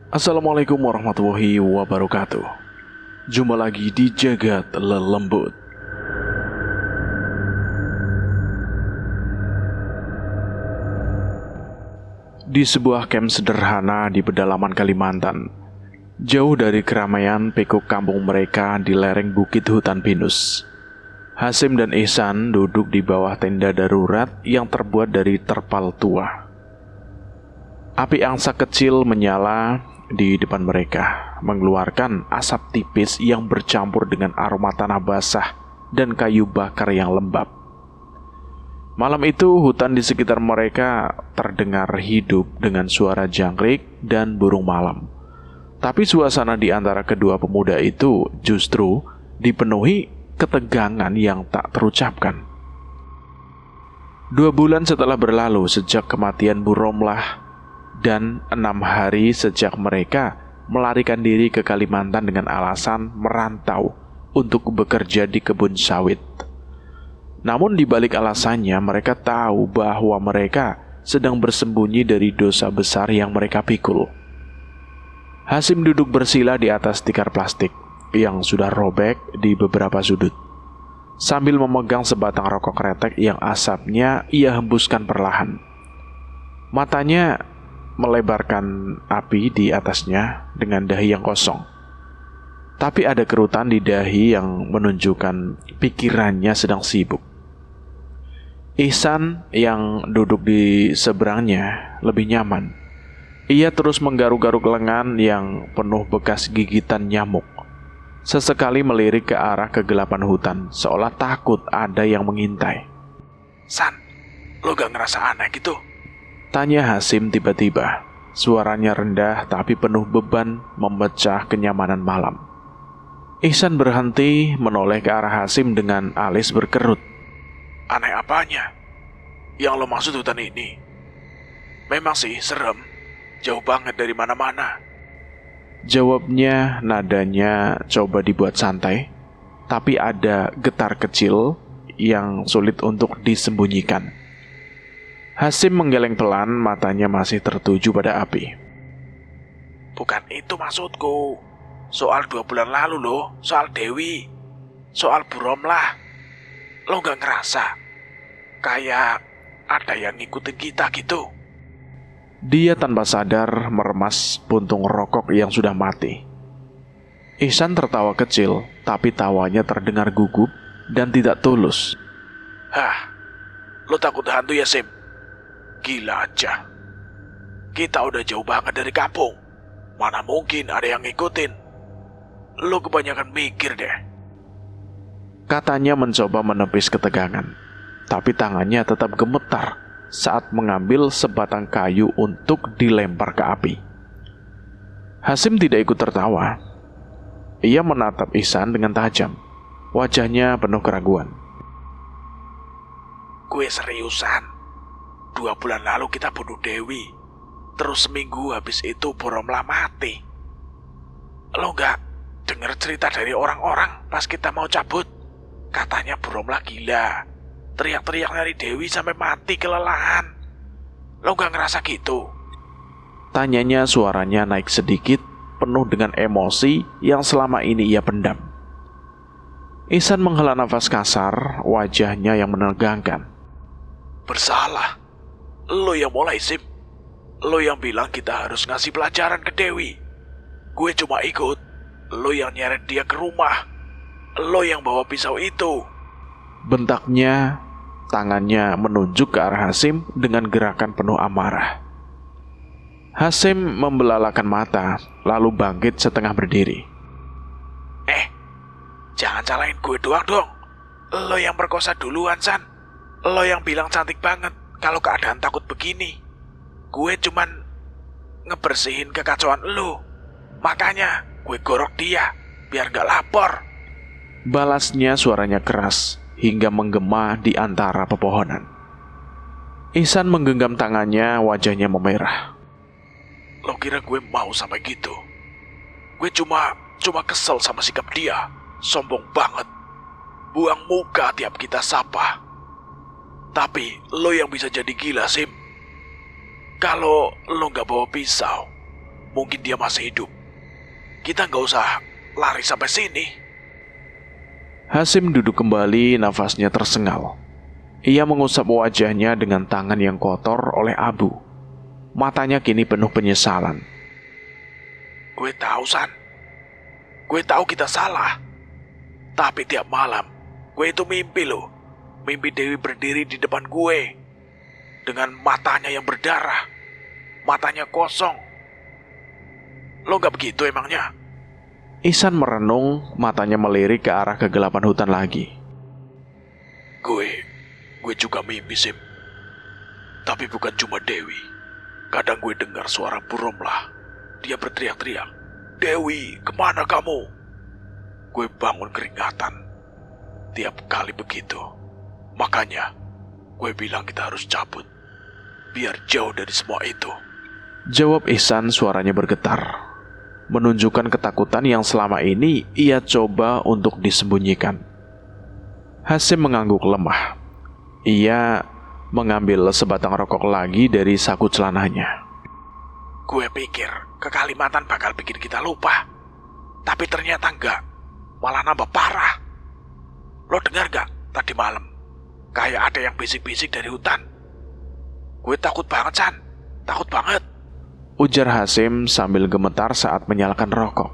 Assalamualaikum warahmatullahi wabarakatuh. Jumpa lagi di Jagat Lelembut. Di sebuah camp sederhana di pedalaman Kalimantan, jauh dari keramaian pikuk kampung mereka di lereng bukit hutan pinus, Hasim dan Ihsan duduk di bawah tenda darurat yang terbuat dari terpal tua. Api angsa kecil menyala di depan mereka, mengeluarkan asap tipis yang bercampur dengan aroma tanah basah dan kayu bakar yang lembab. Malam itu, hutan di sekitar mereka terdengar hidup dengan suara jangkrik dan burung malam. Tapi suasana di antara kedua pemuda itu justru dipenuhi ketegangan yang tak terucapkan. 2 bulan setelah berlalu sejak kematian Bu Romlah, dan 6 hari sejak mereka melarikan diri ke Kalimantan dengan alasan merantau untuk bekerja di kebun sawit. Namun di balik alasannya, mereka tahu bahwa mereka sedang bersembunyi dari dosa besar yang mereka pikul. Hasim duduk bersila di atas tikar plastik yang sudah robek di beberapa sudut, sambil memegang sebatang rokok kretek yang asapnya ia hembuskan perlahan. Matanya melebarkan api di atasnya dengan dahi yang kosong. Tapi ada kerutan di dahi yang menunjukkan pikirannya sedang sibuk. Ihsan yang duduk di seberangnya lebih nyaman. Ia terus menggaruk-garuk lengan yang penuh bekas gigitan nyamuk. Sesekali melirik ke arah kegelapan hutan, seolah takut ada yang mengintai. "San, lo gak ngerasa aneh gitu?" tanya Hasim tiba-tiba. Suaranya rendah tapi penuh beban memecah kenyamanan malam. Ihsan berhenti menoleh ke arah Hasim dengan alis berkerut. "Aneh apanya? Yang lo maksud hutan ini? Memang sih serem, jauh banget dari mana-mana." Jawabnya nadanya coba dibuat santai, tapi ada getar kecil yang sulit untuk disembunyikan. Hasim menggeleng pelan, matanya masih tertuju pada api. "Bukan itu maksudku. Soal 2 bulan lalu loh, soal Dewi, soal Bu Romlah. Lo gak ngerasa kayak ada yang ngikutin kita gitu?" Dia tanpa sadar meremas puntung rokok yang sudah mati. Ihsan tertawa kecil, tapi tawanya terdengar gugup dan tidak tulus. "Hah, lo takut hantu ya, Sim? Gila aja. Kita udah jauh banget dari kampung. Mana mungkin ada yang ngikutin? Lo kebanyakan mikir deh." Katanya mencoba menepis ketegangan, tapi tangannya tetap gemetar saat mengambil sebatang kayu untuk dilempar ke api. Hasim tidak ikut tertawa. Ia menatap Ihsan dengan tajam. Wajahnya penuh keraguan. "Gue seriusan. 2 bulan lalu kita bunuh Dewi. Terus seminggu habis itu Bu Romlah mati. Lo gak denger cerita dari orang-orang pas kita mau cabut? Katanya Bu Romlah gila, teriak-teriak nyari Dewi sampai mati kelelahan. Lo gak ngerasa gitu?" Tanyanya, suaranya naik sedikit, penuh dengan emosi yang selama ini ia pendam. Ihsan menghela nafas kasar, wajahnya yang menegangkan. "Bersalah. Lo yang mulai, Sim. Lo yang bilang kita harus ngasih pelajaran ke Dewi. Gue cuma ikut. Lo yang nyeret dia ke rumah. Lo yang bawa pisau itu." Bentaknya, tangannya menunjuk ke arah Hasim dengan gerakan penuh amarah. Hasim membelalakan mata, lalu bangkit setengah berdiri. Jangan salahin gue doang dong. Lo yang perkosa duluan, San. Lo yang bilang cantik banget kalau keadaan takut begini. Gue cuman ngebersihin kekacauan lo. Makanya gue gorok dia biar gak lapor." Balasnya suaranya keras hingga menggema di antara pepohonan. Ihsan menggenggam tangannya, wajahnya memerah. "Lo kira gue mau sampai gitu? Gue cuma kesel sama sikap dia. Sombong banget. Buang muka tiap kita sapa. Tapi lo yang bisa jadi gila, Sim. Kalau lo gak bawa pisau, Mungkin dia masih hidup. Kita nggak usah lari sampai sini. Hasim duduk kembali, nafasnya tersengal. Ia mengusap wajahnya dengan tangan yang kotor oleh abu. Matanya kini penuh penyesalan. Gue tahu, San. Gue tahu kita salah. Tapi tiap malam, gue itu mimpi loh. Mimpi Dewi berdiri di depan gue. Dengan matanya yang berdarah. Matanya kosong. Lo gak begitu emangnya? Ihsan merenung, matanya melirik ke arah kegelapan hutan lagi. Gue juga mimpi, Sim. Tapi bukan cuma Dewi. Kadang gue dengar suara Buromlah. Dia berteriak-teriak, "Dewi, kemana kamu?" Gue bangun keringatan. Tiap kali begitu. Makanya, gue bilang kita harus cabut. Biar jauh dari semua itu. Jawab Ihsan, suaranya bergetar. Menunjukkan ketakutan yang selama ini ia coba untuk disembunyikan. Hasim mengangguk lemah. Ia mengambil sebatang rokok lagi dari saku celananya. Gue pikir ke Kalimantan bakal bikin kita lupa. Tapi ternyata enggak. Malah nambah parah. Lo dengar gak tadi malam? Kayak ada yang bisik-bisik dari hutan. Gue takut banget, San. Takut banget. Ujar Hasim sambil gemetar saat menyalakan rokok.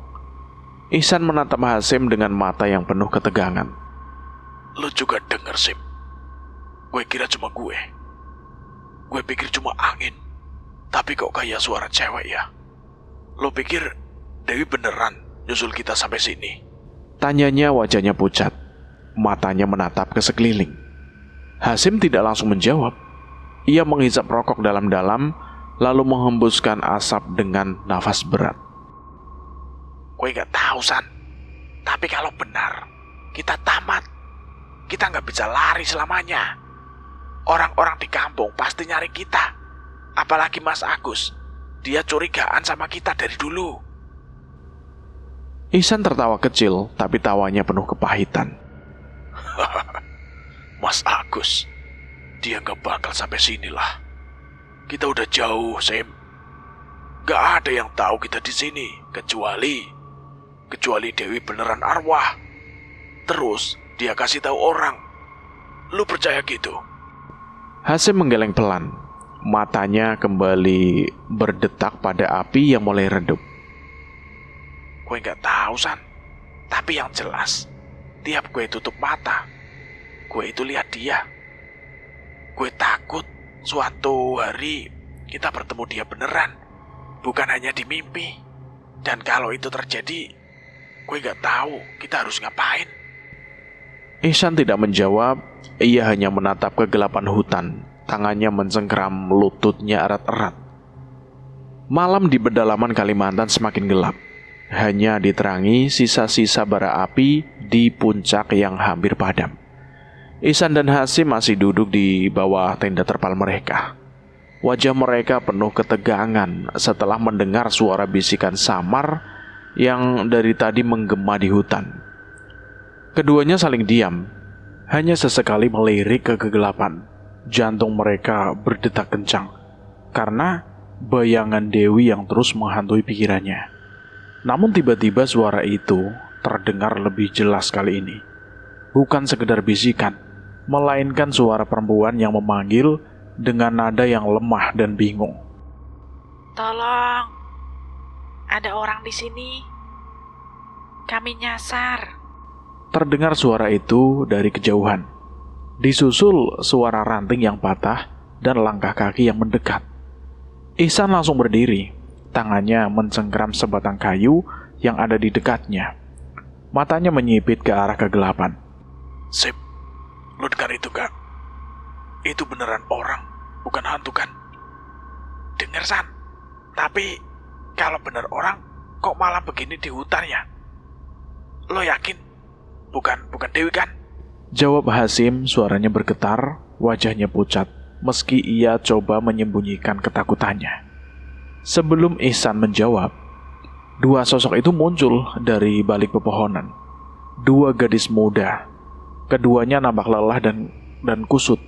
Ihsan menatap Hasim dengan mata yang penuh ketegangan. Lo juga denger, Sim. Gue kira cuma gue. Gue pikir cuma angin. Tapi kok kayak suara cewek ya? Lo pikir Dewi beneran nyusul kita sampai sini? Tanyanya, wajahnya pucat. Matanya menatap ke sekeliling. Hasim tidak langsung menjawab. Ia menghisap rokok dalam-dalam, lalu menghembuskan asap dengan nafas berat. Gue gak tahu, San. Tapi kalau benar, kita tamat. Kita gak bisa lari selamanya. Orang-orang di kampung pasti nyari kita. Apalagi Mas Agus. Dia curigaan sama kita dari dulu. Ihsan tertawa kecil, tapi tawanya penuh kepahitan. Mas Agus, dia gak bakal sampai sinilah. Kita udah jauh, Sim. Gak ada yang tahu kita di sini kecuali Dewi beneran arwah. Terus dia kasih tahu orang. Lu percaya gitu? Hasim menggeleng pelan. Matanya kembali berdetak pada api yang mulai redup. Gue gak tahu, San. Tapi yang jelas, tiap gue tutup mata, gue itu lihat dia. Gue takut suatu hari kita bertemu dia beneran, bukan hanya di mimpi. Dan kalau itu terjadi, gue gak tahu kita harus ngapain. Ihsan tidak menjawab. Ia hanya menatap kegelapan hutan. Tangannya mencengkeram lututnya erat-erat. Malam di pedalaman Kalimantan semakin gelap. Hanya diterangi sisa-sisa bara api di puncak yang hampir padam. Ihsan dan Hasim masih duduk di bawah tenda terpal mereka. Wajah mereka penuh ketegangan setelah mendengar suara bisikan samar yang dari tadi menggema di hutan. Keduanya saling diam, hanya sesekali melirik ke kegelapan. Jantung mereka berdetak kencang karena bayangan Dewi yang terus menghantui pikirannya. Namun tiba-tiba suara itu terdengar lebih jelas kali ini. Bukan sekedar bisikan, melainkan suara perempuan yang memanggil dengan nada yang lemah dan bingung. Tolong, ada orang di sini. Kami nyasar. Terdengar suara itu dari kejauhan. Disusul suara ranting yang patah dan langkah kaki yang mendekat. Ihsan langsung berdiri. Tangannya mencengkeram sebatang kayu yang ada di dekatnya. Matanya menyipit ke arah kegelapan. Sip, lo dengar itu gak? Itu beneran orang, bukan hantu kan? Dengar, San. Tapi kalau bener orang, kok malam begini di hutan ya? Lo yakin? Bukan Dewi kan? Jawab Hasim, suaranya bergetar, wajahnya pucat, meski ia coba menyembunyikan ketakutannya. Sebelum Ihsan menjawab, dua sosok itu muncul dari balik pepohonan. Dua gadis muda. Keduanya nampak lelah dan kusut,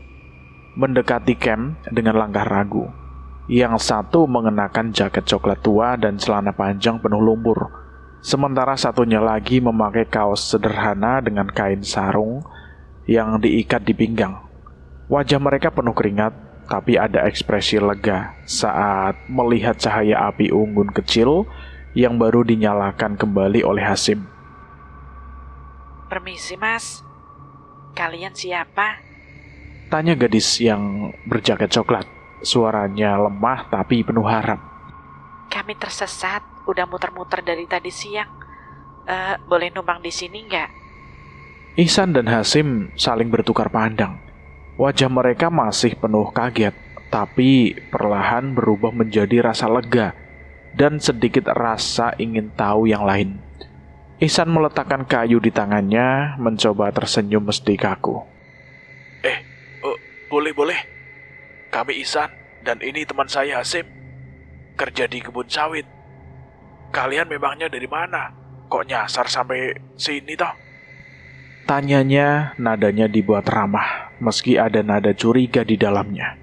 mendekati camp dengan langkah ragu. Yang satu mengenakan jaket coklat tua dan celana panjang penuh lumpur, sementara satunya lagi memakai kaos sederhana dengan kain sarung yang diikat di pinggang. Wajah mereka penuh keringat, tapi ada ekspresi lega saat melihat cahaya api unggun kecil yang baru dinyalakan kembali oleh Hasim. Permisi mas, kalian siapa? Tanya gadis yang berjaket coklat. Suaranya lemah tapi penuh harap. Kami tersesat, udah muter-muter dari tadi siang. Boleh numpang di sini nggak? Ihsan dan Hasim saling bertukar pandang. Wajah mereka masih penuh kaget, tapi perlahan berubah menjadi rasa lega dan sedikit rasa ingin tahu yang lain. Ihsan meletakkan kayu di tangannya, mencoba tersenyum mesti kaku. Boleh. Kami Ihsan, dan ini teman saya Hasim. Kerja di kebun sawit. Kalian memangnya dari mana? Kok nyasar sampai sini toh? Tanyanya, nadanya dibuat ramah, meski ada nada curiga di dalamnya.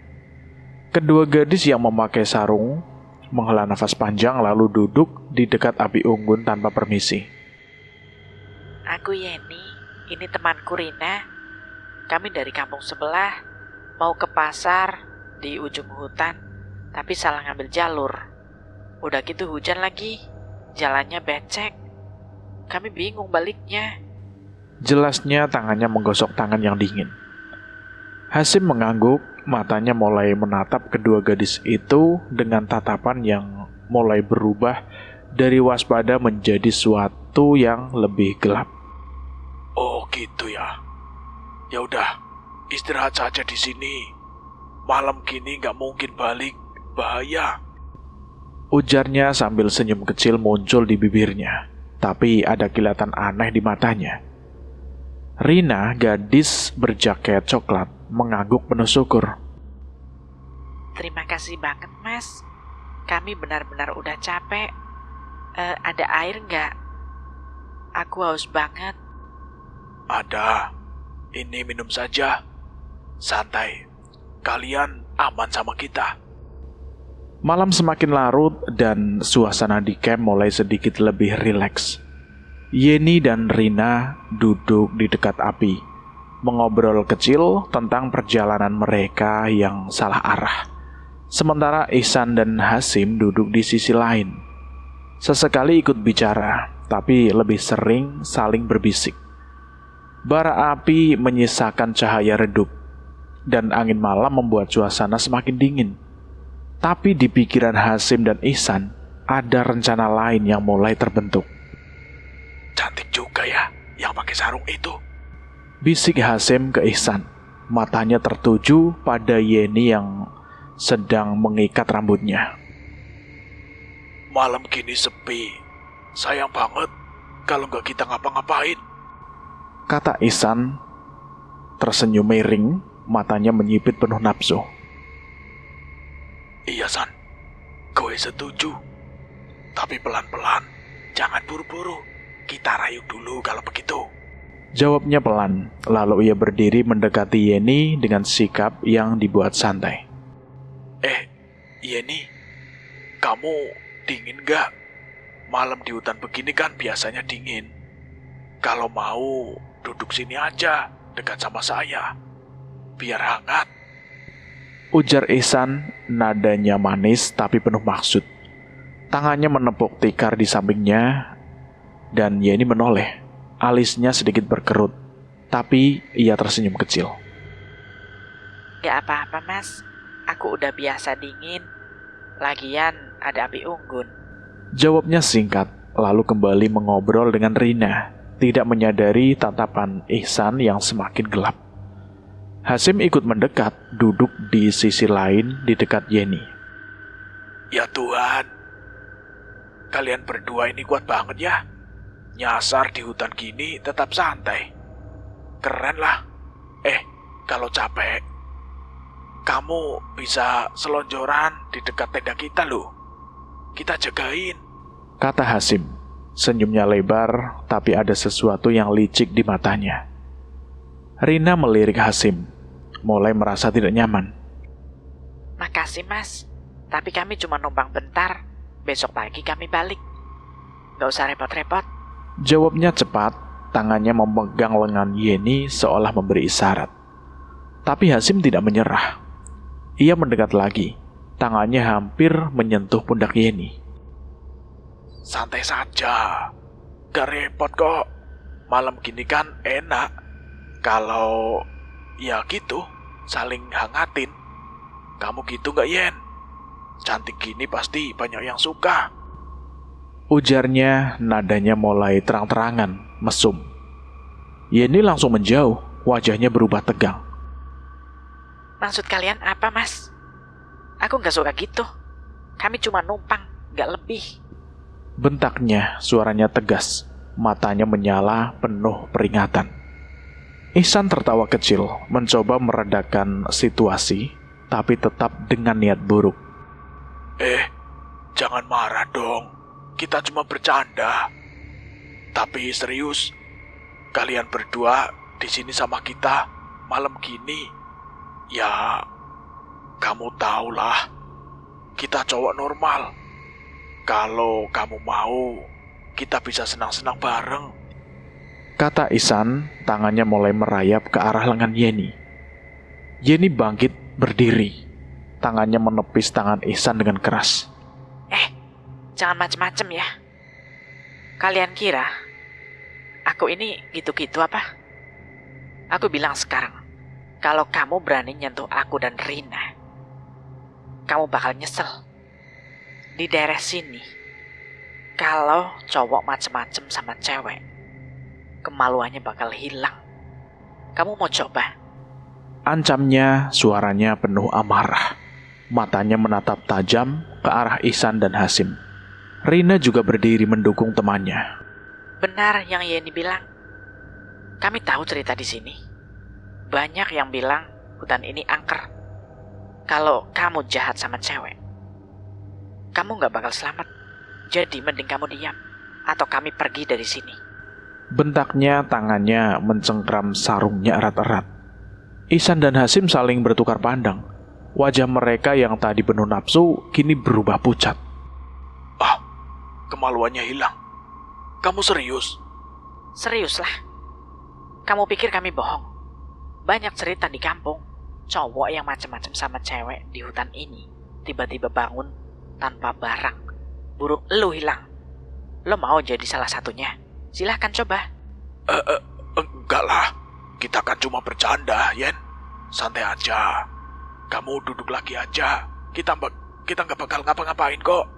Kedua gadis yang memakai sarung menghela nafas panjang lalu duduk di dekat api unggun tanpa permisi. Aku Yeni, ini temanku Rina. Kami dari kampung sebelah, mau ke pasar di ujung hutan, tapi salah ngambil jalur. Udah gitu hujan lagi, jalannya becek. Kami bingung baliknya. Jelasnya tangannya menggosok tangan yang dingin. Hasim mengangguk, matanya mulai menatap kedua gadis itu dengan tatapan yang mulai berubah dari waspada menjadi suatu yang lebih gelap. Oh gitu ya. Ya udah, istirahat saja di sini. Malam gini nggak mungkin balik, bahaya. Ujarnya sambil senyum kecil muncul di bibirnya, tapi ada kilatan aneh di matanya. Rina, gadis berjaket coklat, mengangguk penuh syukur. Terima kasih banget mas, kami benar-benar udah capek. Ada air nggak? Aku haus banget. Ada, ini minum saja. Santai, kalian aman sama kita. Malam semakin larut dan suasana di camp mulai sedikit lebih rileks. Yeni dan Rina duduk di dekat api, mengobrol kecil tentang perjalanan mereka yang salah arah. Sementara Ihsan dan Hasim duduk di sisi lain. Sesekali ikut bicara, tapi lebih sering saling berbisik. Bara api menyisakan cahaya redup, dan angin malam membuat suasana semakin dingin. Tapi di pikiran Hasim dan Ihsan, ada rencana lain yang mulai terbentuk. Cantik juga ya yang pakai sarung itu. Bisik Hasim ke Ihsan. Matanya tertuju pada Yeni yang sedang mengikat rambutnya. Malam gini sepi. Sayang banget kalau nggak kita ngapa-ngapain. Kata Ihsan, tersenyum miring, matanya menyipit penuh nafsu. Iya San, gue setuju. Tapi pelan-pelan, jangan buru-buru. Kita rayu dulu kalau begitu. Jawabnya pelan, lalu ia berdiri mendekati Yeni dengan sikap yang dibuat santai. Yeni, kamu dingin gak? Malam di hutan begini kan biasanya dingin. Kalau mau, duduk sini aja, dekat sama saya. Biar hangat. Ujar Ihsan, nadanya manis tapi penuh maksud. Tangannya menepuk tikar di sampingnya, dan Yeni menoleh. Alisnya sedikit berkerut, tapi ia tersenyum kecil. Gak apa-apa mas, aku udah biasa dingin. Lagian ada api unggun. Jawabnya singkat, lalu kembali mengobrol dengan Rina, tidak menyadari tatapan Ihsan yang semakin gelap. Hasim ikut mendekat, duduk di sisi lain di dekat Yeni. Ya Tuhan, kalian berdua ini kuat banget ya. Nyasar di hutan gini tetap santai. Keren lah. Kalau capek, kamu bisa selonjoran di dekat tenda kita loh. Kita jagain. Kata Hasim, senyumnya lebar, tapi ada sesuatu yang licik di matanya. Rina melirik Hasim, mulai merasa tidak nyaman. Makasih mas, Tapi kami cuma numpang bentar, besok pagi kami balik. Gak usah repot-repot. Jawabnya cepat, tangannya memegang lengan Yeni seolah memberi isyarat. Tapi Hasim tidak menyerah. Ia mendekat lagi, tangannya hampir menyentuh pundak Yeni. Santai saja, gak repot kok. Malam gini kan enak. Kalau ya gitu, saling hangatin. Kamu gitu gak, Yen? Cantik gini pasti banyak yang suka. Ujarnya, nadanya mulai terang-terangan, mesum. Yeni langsung menjauh, wajahnya berubah tegang. Maksud kalian apa, Mas? Aku gak suka gitu. Kami cuma numpang, gak lebih. Bentaknya, suaranya tegas, matanya menyala penuh peringatan. Ihsan tertawa kecil, mencoba meredakan situasi, tapi tetap dengan niat buruk. Jangan marah dong. Kita cuma bercanda. Tapi serius, kalian berdua di sini sama kita malam gini. Ya, kamu tahulah, kita cowok normal. Kalau kamu mau, kita bisa senang-senang bareng. Kata Ihsan, tangannya mulai merayap ke arah lengan Yeni. Yeni bangkit berdiri. Tangannya menepis tangan Ihsan dengan keras. Jangan macem-macem ya. Kalian kira aku ini gitu-gitu apa? Aku bilang sekarang, kalau kamu berani nyentuh aku dan Rina, kamu bakal nyesel. Di daerah sini, kalau cowok macem-macem sama cewek, kemaluannya bakal hilang. Kamu mau coba? Ancamnya, suaranya penuh amarah. Matanya menatap tajam ke arah Ihsan dan Hasim. Rina juga berdiri mendukung temannya. Benar yang Yeni bilang. Kami tahu cerita di sini. Banyak yang bilang hutan ini angker. Kalau kamu jahat sama cewek, kamu gak bakal selamat. Jadi mending kamu diam, atau kami pergi dari sini. Bentaknya, tangannya mencengkram sarungnya erat-erat. Ihsan dan Hasim saling bertukar pandang. Wajah mereka yang tadi penuh nafsu kini berubah pucat. Kemaluannya hilang. Kamu serius? Seriuslah. Kamu pikir kami bohong? Banyak cerita di kampung, cowok yang macam-macam sama cewek di hutan ini tiba-tiba bangun tanpa barang. Buruk lu hilang. Lo mau jadi salah satunya? Silahkan coba. Enggak lah. Kita kan cuma bercanda, Yen. Santai aja. Kamu duduk lagi aja. Kita nggak bakal ngapa-ngapain kok.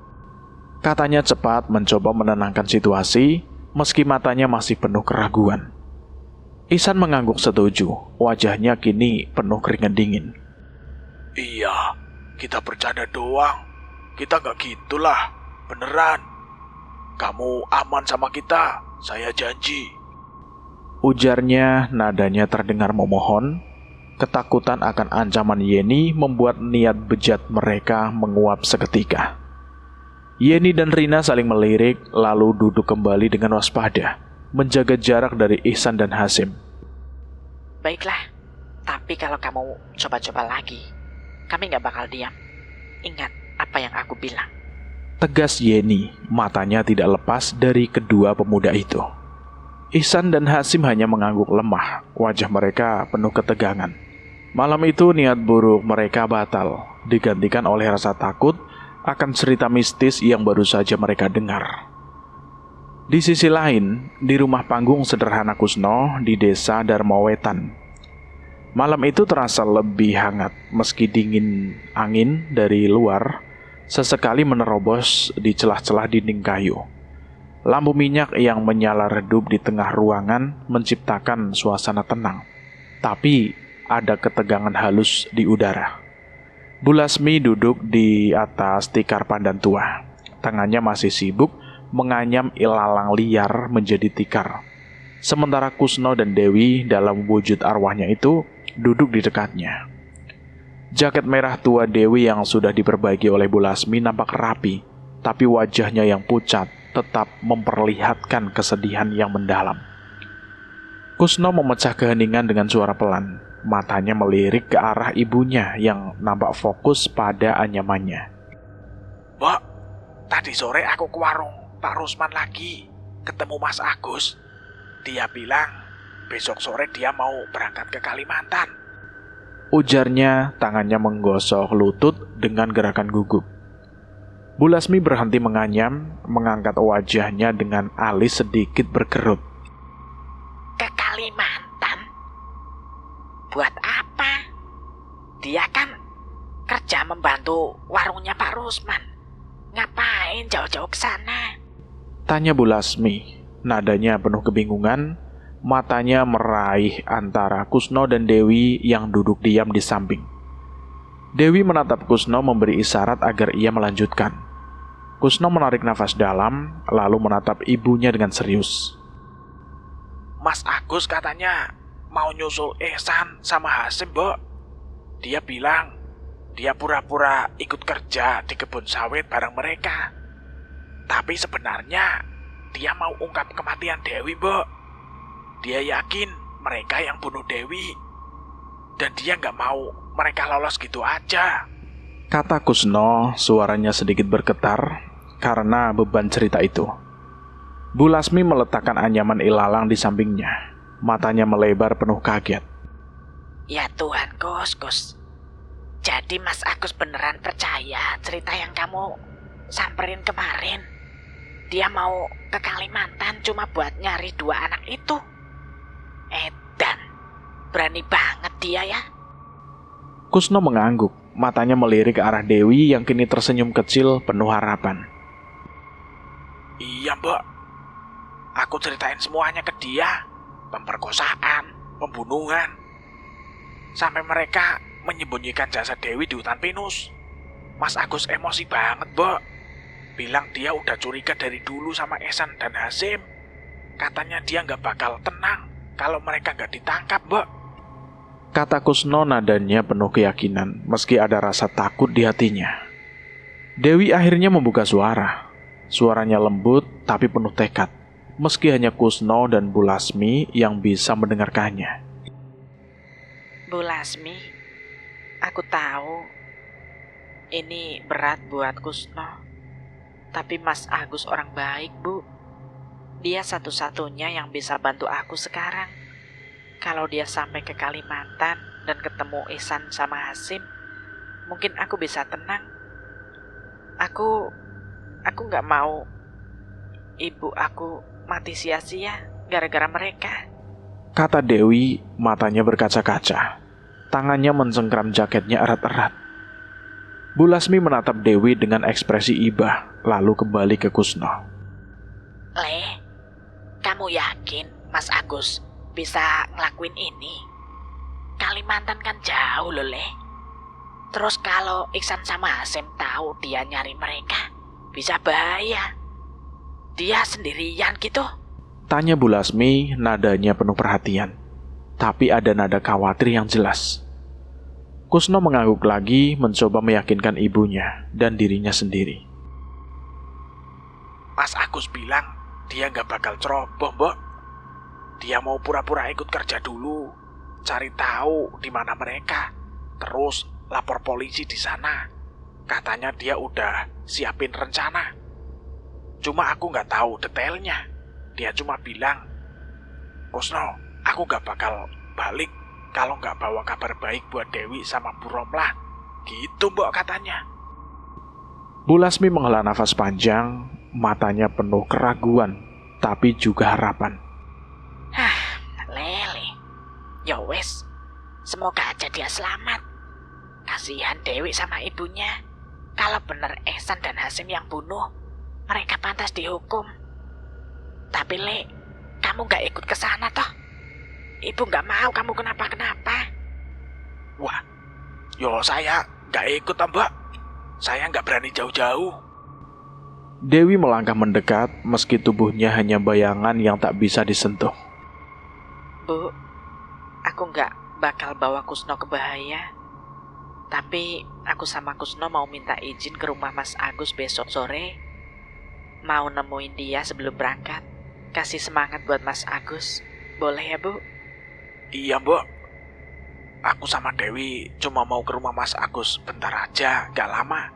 Katanya cepat mencoba menenangkan situasi, meski matanya masih penuh keraguan. Ihsan mengangguk setuju, wajahnya kini penuh keringat dingin. Iya, kita bercanda doang. Kita nggak gitulah, beneran. Kamu aman sama kita, saya janji. Ujarnya, nadanya terdengar memohon. Ketakutan akan ancaman Yeni membuat niat bejat mereka menguap seketika. Yeni dan Rina saling melirik, lalu duduk kembali dengan waspada, menjaga jarak dari Ihsan dan Hasim. Baiklah, tapi kalau kamu coba-coba lagi, kami gak bakal diam. Ingat apa yang aku bilang. Tegas Yeni, matanya tidak lepas dari kedua pemuda itu. Ihsan dan Hasim hanya mengangguk lemah, wajah mereka penuh ketegangan. Malam itu niat buruk mereka batal, digantikan oleh rasa takut akan cerita mistis yang baru saja mereka dengar. Di sisi lain, di rumah panggung sederhana Kusno di desa Darmawetan, malam itu terasa lebih hangat meski dingin angin dari luar sesekali menerobos di celah-celah dinding kayu. Lampu minyak yang menyala redup di tengah ruangan menciptakan suasana tenang, tapi ada ketegangan halus di udara. Bu Lasmi duduk di atas tikar pandan tua. Tangannya masih sibuk menganyam ilalang liar menjadi tikar. Sementara Kusno dan Dewi dalam wujud arwahnya itu duduk di dekatnya. Jaket merah tua Dewi yang sudah diperbaiki oleh Bu Lasmi nampak rapi, tapi wajahnya yang pucat tetap memperlihatkan kesedihan yang mendalam. Kusno memecah keheningan dengan suara pelan. Matanya melirik ke arah ibunya yang nampak fokus pada anyamannya. Mbok, tadi sore aku ke warung Pak Rusman lagi, ketemu Mas Agus. Dia bilang besok sore dia mau berangkat ke Kalimantan. Ujarnya tangannya menggosok lutut dengan gerakan gugup. Bu Lasmi berhenti menganyam, mengangkat wajahnya dengan alis sedikit berkerut. Ke Kalimantan? Buat apa? Dia kan kerja membantu warungnya Pak Rusman. Ngapain jauh-jauh ke sana? Tanya Bu Lasmi, nadanya penuh kebingungan, matanya meraih antara Kusno dan Dewi yang duduk diam di samping. Dewi menatap Kusno memberi isyarat agar ia melanjutkan. Kusno menarik nafas dalam, lalu menatap ibunya dengan serius. Mas Agus katanya mau nyusul Ihsan sama Hasim, Mbok. Dia bilang dia pura-pura ikut kerja di kebun sawit bareng mereka. Tapi sebenarnya dia mau ungkap kematian Dewi, Mbok. Dia yakin mereka yang bunuh Dewi. Dan dia nggak mau mereka lolos gitu aja. Kata Kusno, suaranya sedikit bergetar karena beban cerita itu. Bu Lasmi meletakkan anyaman ilalang di sampingnya. Matanya melebar penuh kaget. Ya Tuhan, Gus. Jadi Mas Agus beneran percaya cerita yang kamu samperin kemarin? Dia mau ke Kalimantan cuma buat nyari 2 anak itu? Edan, berani banget dia ya. Kusno mengangguk, matanya melirik ke arah Dewi yang kini tersenyum kecil penuh harapan. Iya, Mbok. Aku ceritain semuanya ke dia. Pemerkosaan, pembunuhan. Sampai mereka menyembunyikan jasad Dewi di hutan pinus. Mas Agus emosi banget, Mbok. Bilang dia udah curiga dari dulu sama Ihsan dan Hasim. Katanya dia nggak bakal tenang kalau mereka nggak ditangkap, Mbok. Kata Kusno nadanya penuh keyakinan, meski ada rasa takut di hatinya. Dewi akhirnya membuka suara. Suaranya lembut tapi penuh tekad, meski hanya Kusno dan Bu Lasmi yang bisa mendengarkannya. Bu Lasmi, aku tahu ini berat buat Kusno. Tapi Mas Agus orang baik, Bu. Dia satu-satunya yang bisa bantu aku sekarang. Kalau dia sampai ke Kalimantan dan ketemu Ihsan sama Hasim, mungkin aku bisa tenang. Aku nggak mau ibu aku mati sia-sia gara-gara mereka. Kata Dewi, matanya berkaca-kaca. Tangannya mencengkram jaketnya erat-erat. Bu Lasmi menatap Dewi dengan ekspresi ibah, lalu kembali ke Kusno. Le, kamu yakin Mas Agus bisa ngelakuin ini? Kalimantan kan jauh loh, Le. Terus kalau Ihsan sama Hasim tahu dia nyari mereka, bisa bahaya. Dia sendirian gitu. Tanya Bu Lasmi, nadanya penuh perhatian. Tapi ada nada khawatir yang jelas. Kusno mengangguk lagi, mencoba meyakinkan ibunya dan dirinya sendiri. Mas Agus bilang dia nggak bakal ceroboh, Mbok. Dia mau pura-pura ikut kerja dulu, cari tahu di mana mereka, terus lapor polisi di sana. Katanya dia udah siapin rencana. Cuma aku nggak tahu detailnya. Dia cuma bilang, Kusno, aku nggak bakal balik kalau nggak bawa kabar baik buat Dewi sama Bu Romlah. Gitu, Mbok, katanya. Bu Lasmi menghela nafas panjang, matanya penuh keraguan, tapi juga harapan. Lele. Ya wes, semoga aja dia selamat. Kasihan Dewi sama ibunya. Kalau bener Ihsan dan Hasim yang bunuh, mereka pantas dihukum. Tapi Le, kamu gak ikut ke sana toh? Ibu gak mau kamu kenapa-kenapa. Wah, yo saya nggak ikut, Mbak. Saya nggak berani jauh-jauh. Dewi melangkah mendekat, meski tubuhnya hanya bayangan yang tak bisa disentuh. Bu, aku gak bakal bawa Kusno ke bahaya. Tapi aku sama Kusno mau minta izin ke rumah Mas Agus besok sore. Mau nemuin dia sebelum berangkat. Kasih semangat buat Mas Agus. Boleh ya, Bu? Iya, Mbok. Aku sama Dewi cuma mau ke rumah Mas Agus bentar aja, gak lama.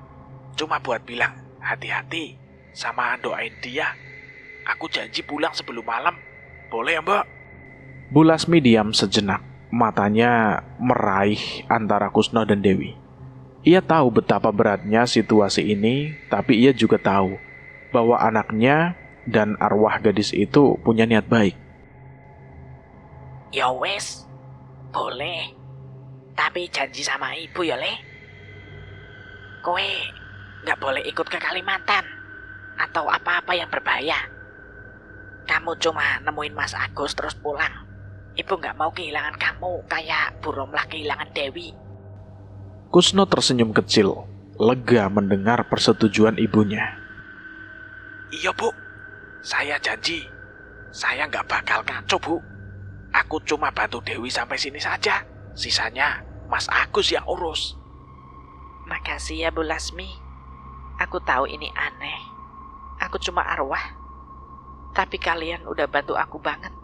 Cuma buat bilang hati-hati sama doain dia. Aku janji pulang sebelum malam. Boleh ya, Mbak? Bu Lasmi diam sejenak, matanya meraih antara Kusno dan Dewi. Ia tahu betapa beratnya situasi ini, tapi ia juga tahu bahwa anaknya dan arwah gadis itu punya niat baik. Ya wes, boleh. Tapi janji sama ibu ya, Le. Kowe nggak boleh ikut ke Kalimantan atau apa-apa yang berbahaya. Kamu cuma nemuin Mas Agus terus pulang. Ibu nggak mau kehilangan kamu kayak Bu Romlah kehilangan Dewi. Kusno tersenyum kecil, lega mendengar persetujuan ibunya. Iya, Bu. Saya janji. Saya nggak bakal kacau, Bu. Aku cuma bantu Dewi sampai sini saja. Sisanya Mas Agus yang urus. Makasih ya Bu Lasmi. Aku tahu ini aneh. Aku cuma arwah. Tapi kalian udah bantu aku banget.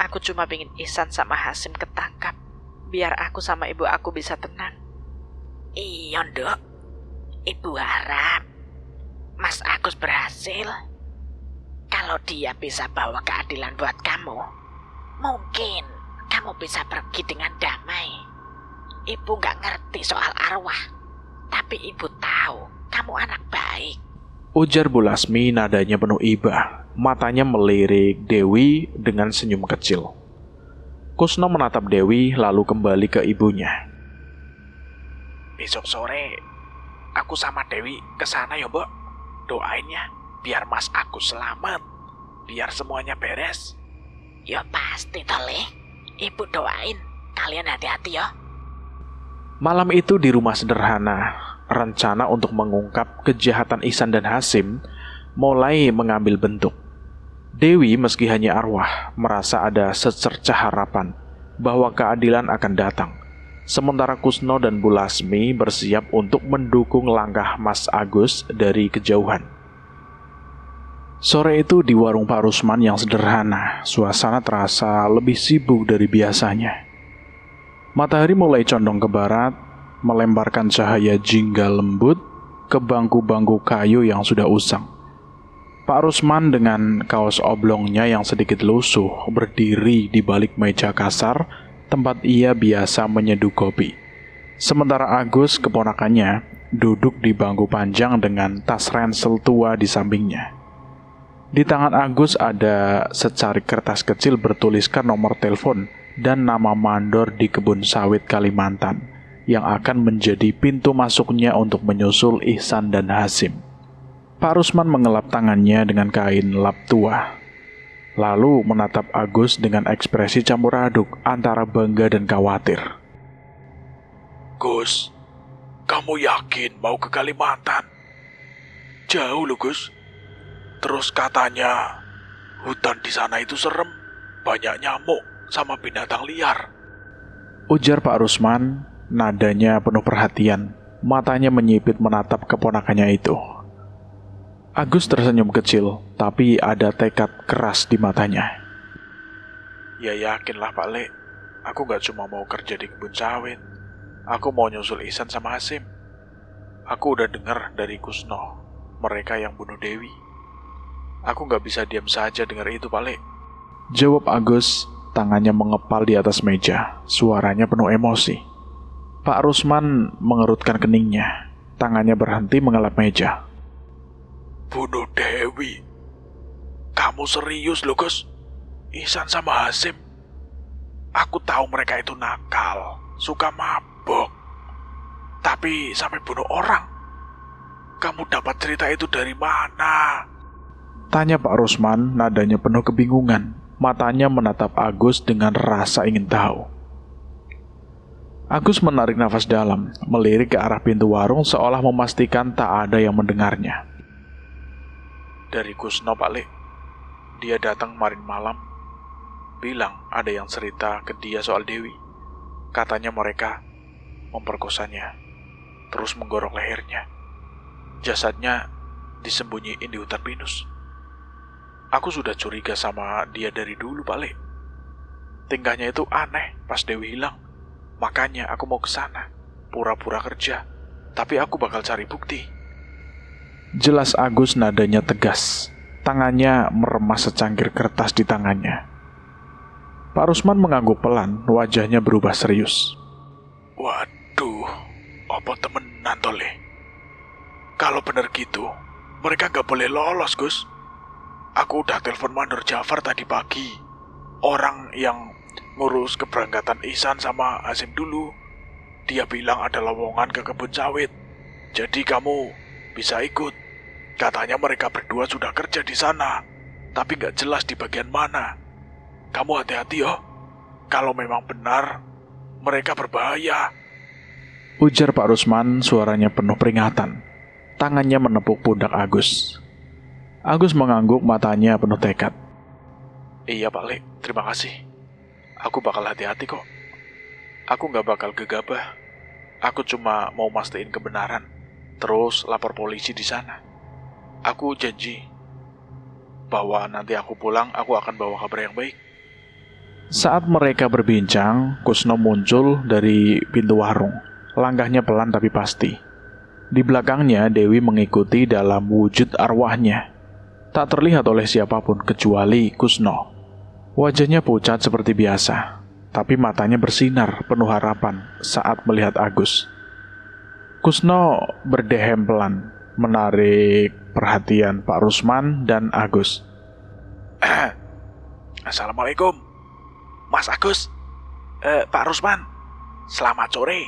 Aku cuma pingin Ihsan sama Hasim ketangkap. Biar aku sama ibu aku bisa tenang. Iya, Nduk. Ibu harap Mas Agus berhasil. Kalau dia bisa bawa keadilan buat kamu, mungkin kamu bisa pergi dengan damai. Ibu gak ngerti soal arwah, tapi ibu tahu kamu anak baik. Ujar Bu Lasmi nadanya penuh iba, matanya melirik Dewi dengan senyum kecil. Kusno menatap Dewi lalu kembali ke ibunya. Besok sore, aku sama Dewi ke sana ya, Mbak. Doainnya biar Mas Agus selamat, biar semuanya beres. Ya pasti toh, Le. Ibu doain kalian hati-hati ya. Malam itu di rumah sederhana, rencana untuk mengungkap kejahatan Ihsan dan Hasim mulai mengambil bentuk. Dewi meski hanya arwah merasa ada secercah harapan bahwa keadilan akan datang. Sementara Kusno dan Bu Lasmi bersiap untuk mendukung langkah Mas Agus dari kejauhan. Sore itu di warung Pak Rusman yang sederhana, suasana terasa lebih sibuk dari biasanya. Matahari mulai condong ke barat, melemparkan cahaya jingga lembut ke bangku-bangku kayu yang sudah usang. Pak Rusman dengan kaos oblongnya yang sedikit lusuh berdiri di balik meja kasar tempat ia biasa menyeduh kopi. Sementara Agus, keponakannya, duduk di bangku panjang dengan tas ransel tua di sampingnya. Di tangan Agus ada secarik kertas kecil bertuliskan nomor telepon dan nama mandor di kebun sawit Kalimantan yang akan menjadi pintu masuknya untuk menyusul Ihsan dan Hasim. Pak Rusman mengelap tangannya dengan kain lap tua, lalu menatap Agus dengan ekspresi campur aduk antara bangga dan khawatir. Gus, kamu yakin mau ke Kalimantan? Jauh loh, Gus. Terus katanya hutan di sana itu serem, banyak nyamuk sama binatang liar. Ujar Pak Rusman, nadanya penuh perhatian, matanya menyipit menatap keponakannya itu. Agus tersenyum kecil, tapi ada tekad keras di matanya. Ya yakinlah Pak Le, aku gak cuma mau kerja di kebun sawit. Aku mau nyusul Ihsan sama Hasim. Aku udah dengar dari Kusno, mereka yang bunuh Dewi. Aku gak bisa diam saja dengar itu, Pak Le. Jawab Agus, tangannya mengepal di atas meja, suaranya penuh emosi. Pak Rusman mengerutkan keningnya, tangannya berhenti mengelap meja. Bunuh Dewi? Kamu serius loh, Gus? Ihsan sama Hasim? Aku tahu mereka itu nakal, suka mabok. Tapi sampai bunuh orang? Kamu dapat cerita itu dari mana? Tanya Pak Rusman, nadanya penuh kebingungan. Matanya menatap Agus dengan rasa ingin tahu. Agus menarik nafas dalam, melirik ke arah pintu warung seolah memastikan tak ada yang mendengarnya. Dari Kusno, Pak Le. Dia datang kemarin malam. Bilang ada yang cerita ke dia soal Dewi. Katanya mereka memperkosanya, terus menggorok lehernya. Jasadnya disembunyiin di hutan pinus. Aku sudah curiga sama dia dari dulu, Pak Le. Tingkahnya itu aneh pas Dewi hilang. Makanya aku mau ke sana, pura-pura kerja. Tapi aku bakal cari bukti. Jelas Agus nadanya tegas. Tangannya meremas secangkir kertas di tangannya. Pak Rusman mengangguk pelan, wajahnya berubah serius. Waduh, apa temenan tole? Kalau bener gitu, mereka gak boleh lolos, Gus. Aku udah telepon Mandor Jafar tadi pagi. Orang yang ngurus keberangkatan Ihsan sama Hasim dulu. Dia bilang ada lowongan ke kebun sawit. Jadi kamu bisa ikut. Katanya mereka berdua sudah kerja di sana, tapi gak jelas di bagian mana. Kamu hati-hati yo. Kalau memang benar, mereka berbahaya. Ujar Pak Rusman, suaranya penuh peringatan. Tangannya menepuk pundak Agus. Agus mengangguk, matanya penuh tekad. Iya Pak Lek, terima kasih. Aku bakal hati-hati kok. Aku gak bakal gegabah. Aku cuma mau mastiin kebenaran, terus lapor polisi di sana. Aku janji bahwa nanti aku pulang, aku akan bawa kabar yang baik. Saat mereka berbincang, Kusno muncul dari pintu warung. Langkahnya pelan tapi pasti. Di belakangnya, Dewi mengikuti dalam wujud arwahnya. Tak terlihat oleh siapapun kecuali Kusno. Wajahnya pucat seperti biasa, tapi matanya bersinar penuh harapan saat melihat Agus. Kusno berdehem pelan, menarik perhatian Pak Rusman dan Agus. Assalamualaikum, Mas Agus. Pak Rusman, selamat sore.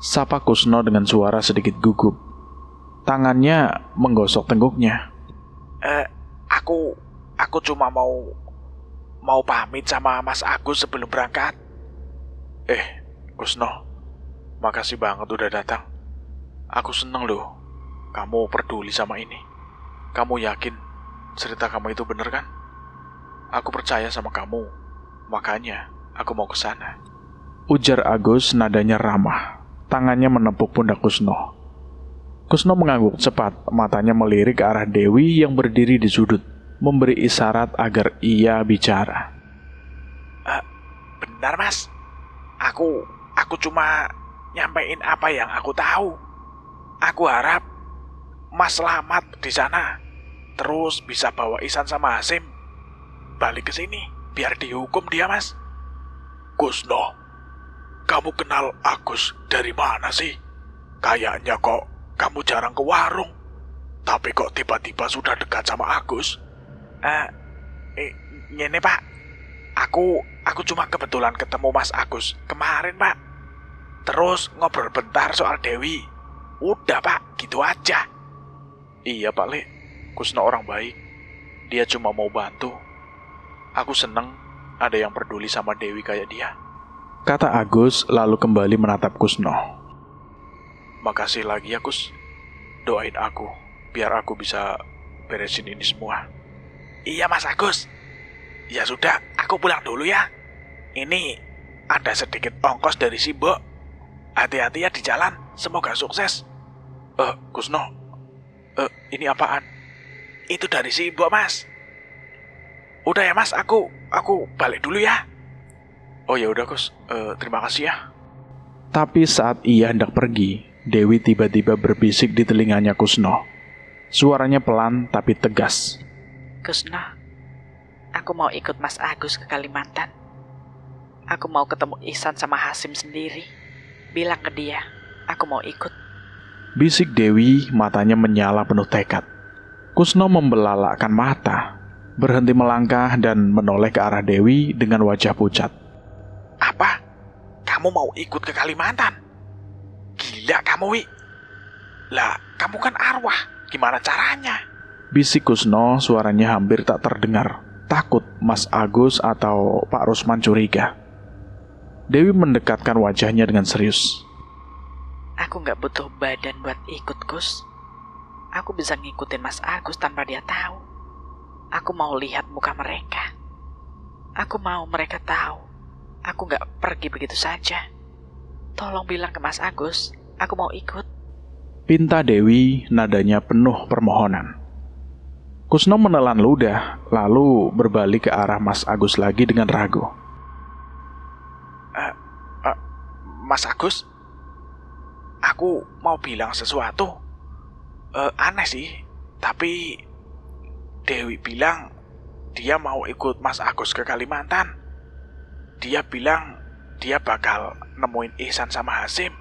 Sapa Kusno dengan suara sedikit gugup. Tangannya menggosok tengguknya. Aku cuma mau pamit sama Mas Agus sebelum berangkat. Kusno, makasih banget udah datang. Aku seneng loh, kamu peduli sama ini. Kamu yakin cerita kamu itu bener kan? Aku percaya sama kamu, makanya aku mau ke sana. Ujar Agus nadanya ramah. Tangannya menepuk pundak Kusno. Kusno mengangguk cepat, matanya melirik ke arah Dewi yang berdiri di sudut, memberi isyarat agar ia bicara. Benar Mas, aku cuma nyampein apa yang aku tahu. Aku harap Mas selamat di sana, terus bisa bawa Ihsan sama Hasim balik ke sini biar dihukum dia Mas. Kusno, kamu kenal Agus dari mana sih? Kayaknya kok kamu jarang ke warung, tapi kok tiba-tiba sudah dekat sama Agus? Ini Pak, aku cuma kebetulan ketemu Mas Agus kemarin Pak. Terus ngobrol bentar soal Dewi. Udah Pak, gitu aja. Iya Pak Lek, Kusno orang baik. Dia cuma mau bantu. Aku seneng ada yang peduli sama Dewi kayak dia, kata Agus lalu kembali menatap Kusno. Makasih lagi ya Kus. Doain aku biar aku bisa beresin ini semua. Iya Mas Agus. Ya sudah, aku pulang dulu ya. Ini ada sedikit ongkos dari si Mbok. Hati-hati ya di jalan, semoga sukses. Kusno, ini apaan? Itu dari si Mbok Mas. Udah ya Mas, aku balik dulu ya. Oh ya udah Kus, terima kasih ya. Tapi saat ia hendak pergi, Dewi tiba-tiba berbisik di telinganya Kusno. Suaranya pelan tapi tegas. Kusno, aku mau ikut Mas Agus ke Kalimantan. Aku mau ketemu Ihsan sama Hasim sendiri. Bilang ke dia, aku mau ikut. Bisik Dewi, matanya menyala penuh tekad. Kusno membelalakkan mata, berhenti melangkah dan menoleh ke arah Dewi dengan wajah pucat. Apa? Kamu mau ikut ke Kalimantan? Gila kamu, Wi. Lah, kamu kan arwah. Gimana caranya? Bisik Kusno, suaranya hampir tak terdengar. Takut Mas Agus atau Pak Rusman curiga. Dewi mendekatkan wajahnya dengan serius. Aku gak butuh badan buat ikut, Gus. Aku bisa ngikutin Mas Agus tanpa dia tahu. Aku mau lihat muka mereka. Aku mau mereka tahu. Aku gak pergi begitu saja. Tolong bilang ke Mas Agus, aku mau ikut. Pinta Dewi, nadanya penuh permohonan. Kusno menelan ludah, lalu berbalik ke arah Mas Agus lagi dengan ragu. Mas Agus, aku mau bilang sesuatu. Aneh sih, Tapi Dewi bilang dia mau ikut Mas Agus ke Kalimantan. Dia bilang dia bakal nemuin Ihsan sama Hasim.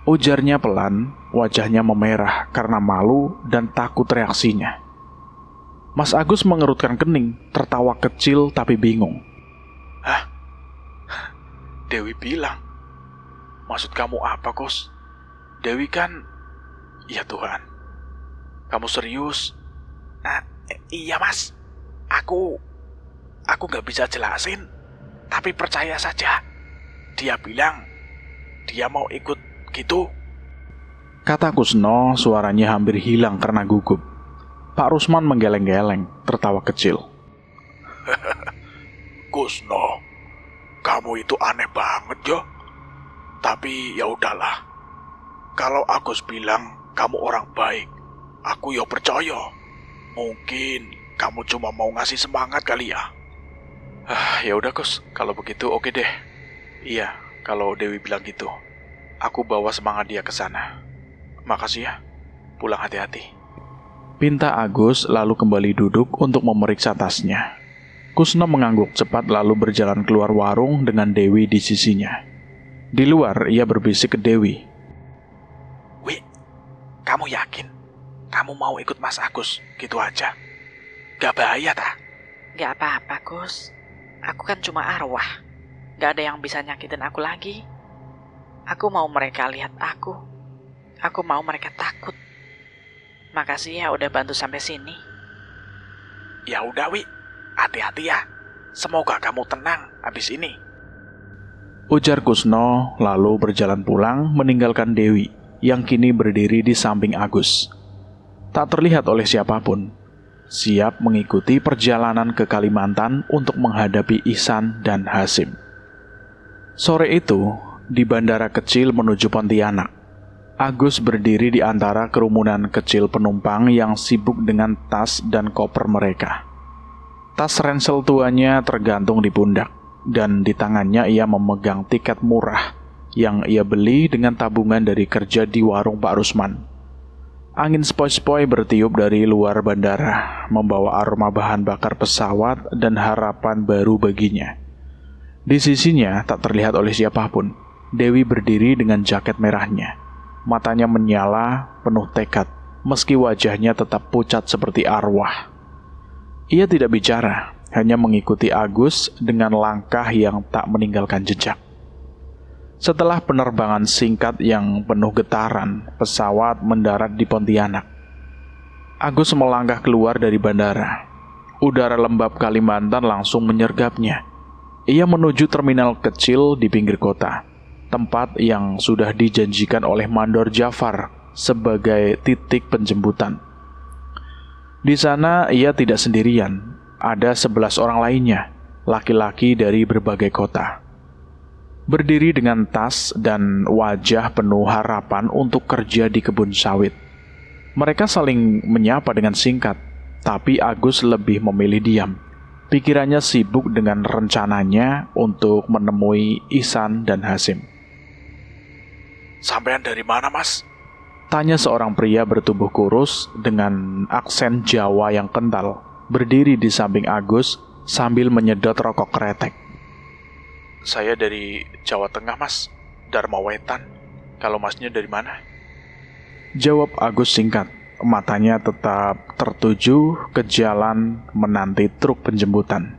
Ujarnya pelan, wajahnya memerah karena malu dan takut reaksinya. Mas Agus mengerutkan kening, tertawa kecil tapi bingung. Hah? Dewi bilang. Maksud kamu apa, Kus? Dewi kan... Ya Tuhan. Kamu serius? Iya, Mas. Aku gak bisa jelasin. Tapi percaya saja. Dia bilang dia mau ikut gitu. Kata Kusno, suaranya hampir hilang karena gugup. Pak Rusman menggeleng-geleng, tertawa kecil. Kusno, kamu itu aneh banget yo. Tapi ya udahlah. Kalau Agus bilang kamu orang baik, aku ya percaya. Mungkin kamu cuma mau ngasih semangat kali ya. Ya udah Kus, kalau begitu oke deh. Iya, kalau Dewi bilang gitu, aku bawa semangat dia ke sana. Makasih ya. Pulang hati-hati. Pinta Agus lalu kembali duduk untuk memeriksa tasnya. Kusno mengangguk cepat lalu berjalan keluar warung dengan Dewi di sisinya. Di luar ia berbisik ke Dewi. Wi, kamu yakin kamu mau ikut Mas Agus gitu aja? Gak bahaya tak? Gak apa-apa, Gus. Aku kan cuma arwah. Gak ada yang bisa nyakitin aku lagi. Aku mau mereka lihat aku. Aku mau mereka takut. Makasih ya udah bantu sampai sini. Ya udah, Wi. Hati-hati ya. Semoga kamu tenang habis ini. Ujar Kusno lalu berjalan pulang meninggalkan Dewi yang kini berdiri di samping Agus. Tak terlihat oleh siapapun. Siap mengikuti perjalanan ke Kalimantan untuk menghadapi Ihsan dan Hasim. Sore itu, di bandara kecil menuju Pontianak, Agus berdiri di antara kerumunan kecil penumpang yang sibuk dengan tas dan koper mereka. Tas ransel tuanya tergantung di pundak, dan di tangannya ia memegang tiket murah yang ia beli dengan tabungan dari kerja di warung Pak Rusman. Angin sepoi-sepoi bertiup dari luar bandara, membawa aroma bahan bakar pesawat dan harapan baru baginya. Di sisinya tak terlihat oleh siapapun, Dewi berdiri dengan jaket merahnya. Matanya menyala, penuh tekad, meski wajahnya tetap pucat seperti arwah. Ia tidak bicara, hanya mengikuti Agus dengan langkah yang tak meninggalkan jejak. Setelah penerbangan singkat yang penuh getaran, pesawat mendarat di Pontianak. Agus melangkah keluar dari bandara. Udara lembab Kalimantan langsung menyergapnya. Ia menuju terminal kecil di pinggir kota, tempat yang sudah dijanjikan oleh Mandor Jafar sebagai titik penjemputan. Di sana ia tidak sendirian, ada 11 orang lainnya, laki-laki dari berbagai kota. Berdiri dengan tas dan wajah penuh harapan untuk kerja di kebun sawit. Mereka saling menyapa dengan singkat, tapi Agus lebih memilih diam. Pikirannya sibuk dengan rencananya untuk menemui Ihsan dan Hasim. Sampean dari mana, Mas? Tanya seorang pria bertubuh kurus dengan aksen Jawa yang kental, berdiri di samping Agus sambil menyedot rokok kretek. Saya dari Jawa Tengah, Mas. Dharma Wetan. Kalau Masnya dari mana? Jawab Agus singkat, matanya tetap tertuju ke jalan menanti truk penjemputan.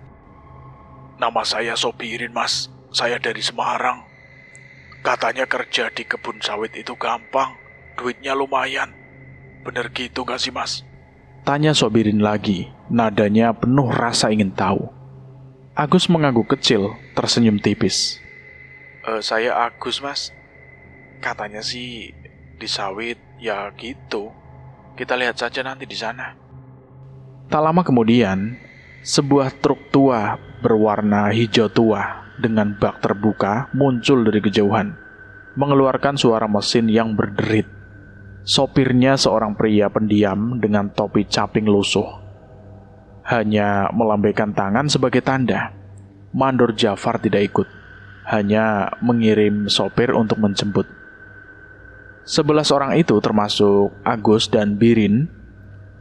Nama saya Sobirin, Mas. Saya dari Semarang. Katanya kerja di kebun sawit itu gampang, duitnya lumayan. Bener gitu gak sih, Mas? Tanya Sobirin lagi, nadanya penuh rasa ingin tahu. Agus mengangguk kecil, tersenyum tipis. Saya Agus, Mas. Katanya sih di sawit ya gitu. Kita lihat saja nanti di sana. Tak lama kemudian, sebuah truk tua berwarna hijau tua dengan bak terbuka muncul dari kejauhan, mengeluarkan suara mesin yang berderit. Sopirnya seorang pria pendiam dengan topi caping lusuh. Hanya melambaikan tangan sebagai tanda. Mandor Jafar tidak ikut, hanya mengirim sopir untuk menjemput. 11 orang itu termasuk Agus dan Birin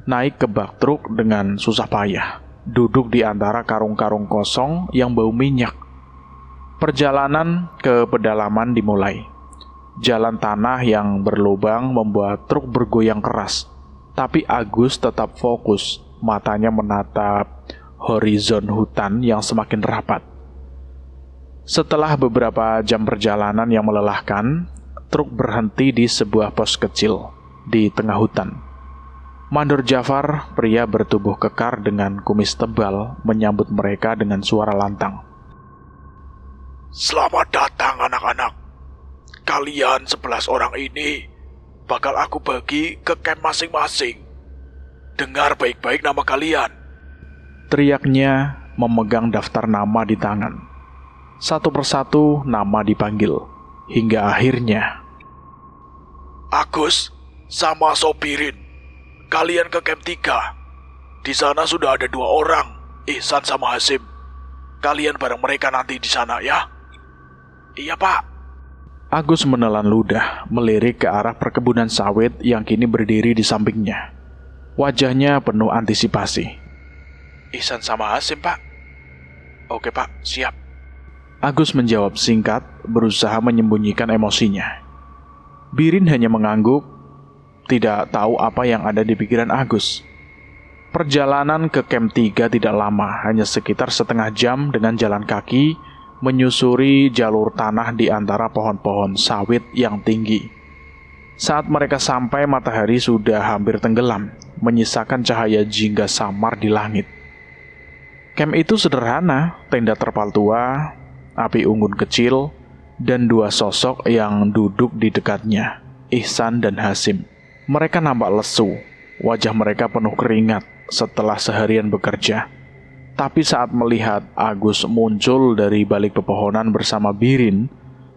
naik ke bak truk dengan susah payah, duduk di antara karung-karung kosong yang bau minyak. Perjalanan ke pedalaman dimulai. Jalan tanah yang berlubang membuat truk bergoyang keras, tapi Agus tetap fokus, matanya menatap horizon hutan yang semakin rapat. Setelah beberapa jam perjalanan yang melelahkan, truk berhenti di sebuah pos kecil di tengah hutan. Mandor Jafar, pria bertubuh kekar dengan kumis tebal, menyambut mereka dengan suara lantang. Selamat datang anak-anak. Kalian 11 orang ini bakal aku bagi ke camp masing-masing. Dengar baik-baik nama kalian. Teriaknya memegang daftar nama di tangan. Satu persatu nama dipanggil, hingga akhirnya Agus sama Sopirin, kalian ke camp 3. Di sana sudah ada 2 orang, Ihsan sama Hasim. Kalian bareng mereka nanti di sana ya. Iya pak. Agus menelan ludah, melirik ke arah perkebunan sawit yang kini berdiri di sampingnya. Wajahnya penuh antisipasi. Ihsan sama Hasim pak. Oke pak, siap. Agus menjawab singkat, berusaha menyembunyikan emosinya. Birin hanya mengangguk, tidak tahu apa yang ada di pikiran Agus. Perjalanan ke camp 3 tidak lama, hanya sekitar setengah jam dengan jalan kaki, menyusuri jalur tanah di antara pohon-pohon sawit yang tinggi. Saat mereka sampai, matahari sudah hampir tenggelam, menyisakan cahaya jingga samar di langit. Camp itu sederhana, tenda terpal tua, api unggun kecil, dan 2 sosok yang duduk di dekatnya, Ihsan dan Hasim. Mereka nampak lesu, wajah mereka penuh keringat setelah seharian bekerja. Tapi saat melihat Agus muncul dari balik pepohonan bersama Birin,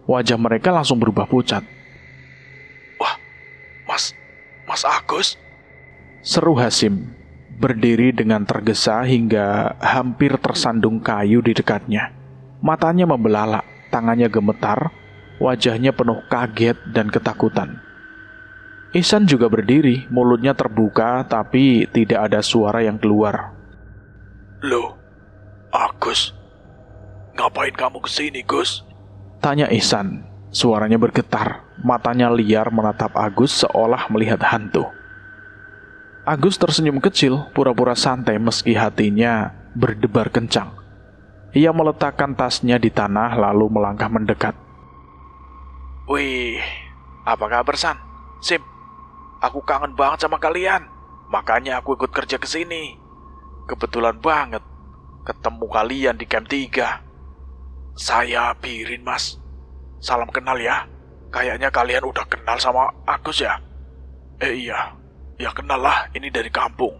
wajah mereka langsung berubah pucat. Wah, Mas Agus? Seru Hasim, berdiri dengan tergesa hingga hampir tersandung kayu di dekatnya. Matanya membelalak, tangannya gemetar, wajahnya penuh kaget dan ketakutan. Ihsan juga berdiri, mulutnya terbuka tapi tidak ada suara yang keluar. Loh, Agus, ngapain kamu kesini, Gus? Tanya Ihsan, suaranya bergetar, matanya liar menatap Agus seolah melihat hantu. Agus tersenyum kecil, pura-pura santai meski hatinya berdebar kencang. Ia meletakkan tasnya di tanah lalu melangkah mendekat. Wih, apa kabar San? Sim, aku kangen banget sama kalian. Makanya aku ikut kerja ke sini. Kebetulan banget ketemu kalian di camp 3. Saya Birin, Mas. Salam kenal ya. Kayaknya kalian udah kenal sama Agus ya? Iya. Ya kenal lah, ini dari kampung.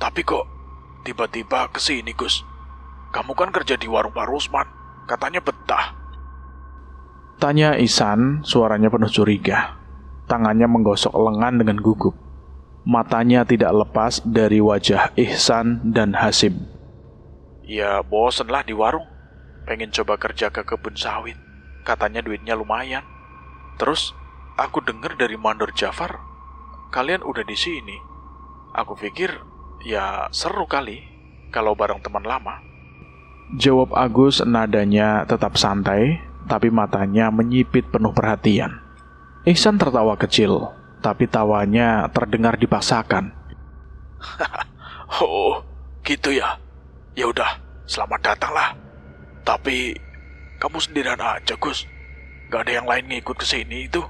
Tapi kok tiba-tiba kesini, Gus? Kamu kan kerja di warung Pak Rusman, katanya betah. Tanya Ihsan, suaranya penuh curiga. Tangannya menggosok lengan dengan gugup. Matanya tidak lepas dari wajah Ihsan dan Hasim. Ya bosen lah di warung. Pengen coba kerja ke kebun sawit. Katanya duitnya lumayan. Terus aku dengar dari Mandor Jafar, kalian udah di sini. Aku pikir ya seru kali kalau bareng teman lama. Jawab Agus, nadanya tetap santai, tapi matanya menyipit penuh perhatian. Ihsan tertawa kecil, tapi tawanya terdengar dipaksakan. Oh, gitu ya. Ya udah, selamat datang lah. Tapi kamu sendirian aja, Gus. Gak ada yang lain ngikut ke sini itu?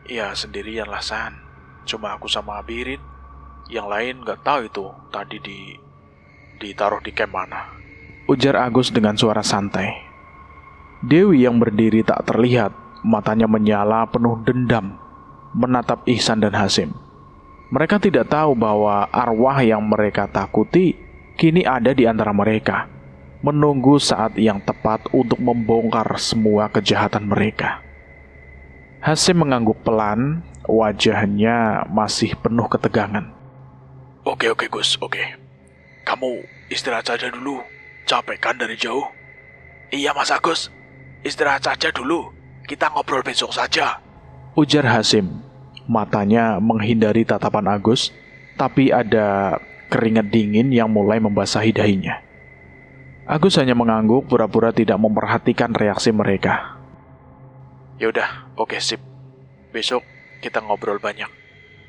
Ya sendirian lah, San. Cuma aku sama Birin. Yang lain gak tahu itu tadi ditaruh di camp mana. Ujar Agus dengan suara santai. Dewi yang berdiri tak terlihat, matanya menyala penuh dendam, menatap Ihsan dan Hasim. Mereka tidak tahu bahwa arwah yang mereka takuti kini ada di antara mereka, menunggu saat yang tepat untuk membongkar semua kejahatan mereka. Hasim mengangguk pelan, wajahnya masih penuh ketegangan. Oke Gus, oke. Kamu istirahat saja dulu. Capek kan dari jauh? Iya Mas Agus, istirahat saja dulu. Kita ngobrol besok saja. Ujar Hasim. Matanya menghindari tatapan Agus, tapi ada keringat dingin yang mulai membasahi dahinya. Agus hanya mengangguk, pura-pura tidak memperhatikan reaksi mereka. Yaudah, oke sip. Besok kita ngobrol banyak.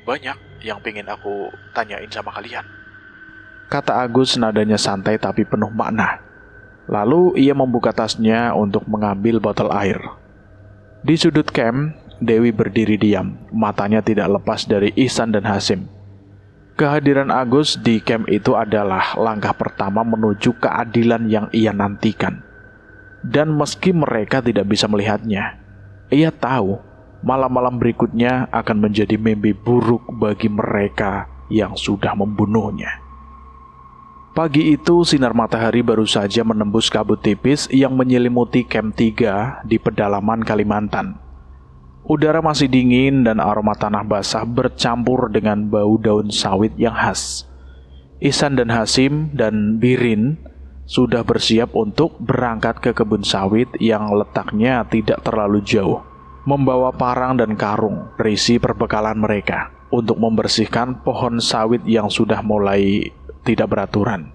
Banyak yang pengen aku tanyain sama kalian. Kata Agus nadanya santai tapi penuh makna. Lalu ia membuka tasnya untuk mengambil botol air. Di sudut camp, Dewi berdiri diam, matanya tidak lepas dari Ihsan dan Hasim. Kehadiran Agus di camp itu adalah langkah pertama menuju keadilan yang ia nantikan. Dan meski mereka tidak bisa melihatnya, ia tahu malam-malam berikutnya akan menjadi mimpi buruk bagi mereka yang sudah membunuhnya. Pagi itu sinar matahari baru saja menembus kabut tipis yang menyelimuti camp 3 di pedalaman Kalimantan. Udara masih dingin dan aroma tanah basah bercampur dengan bau daun sawit yang khas. Ihsan dan Hasim dan Birin sudah bersiap untuk berangkat ke kebun sawit yang letaknya tidak terlalu jauh, membawa parang dan karung berisi perbekalan mereka untuk membersihkan pohon sawit yang sudah mulai tidak beraturan.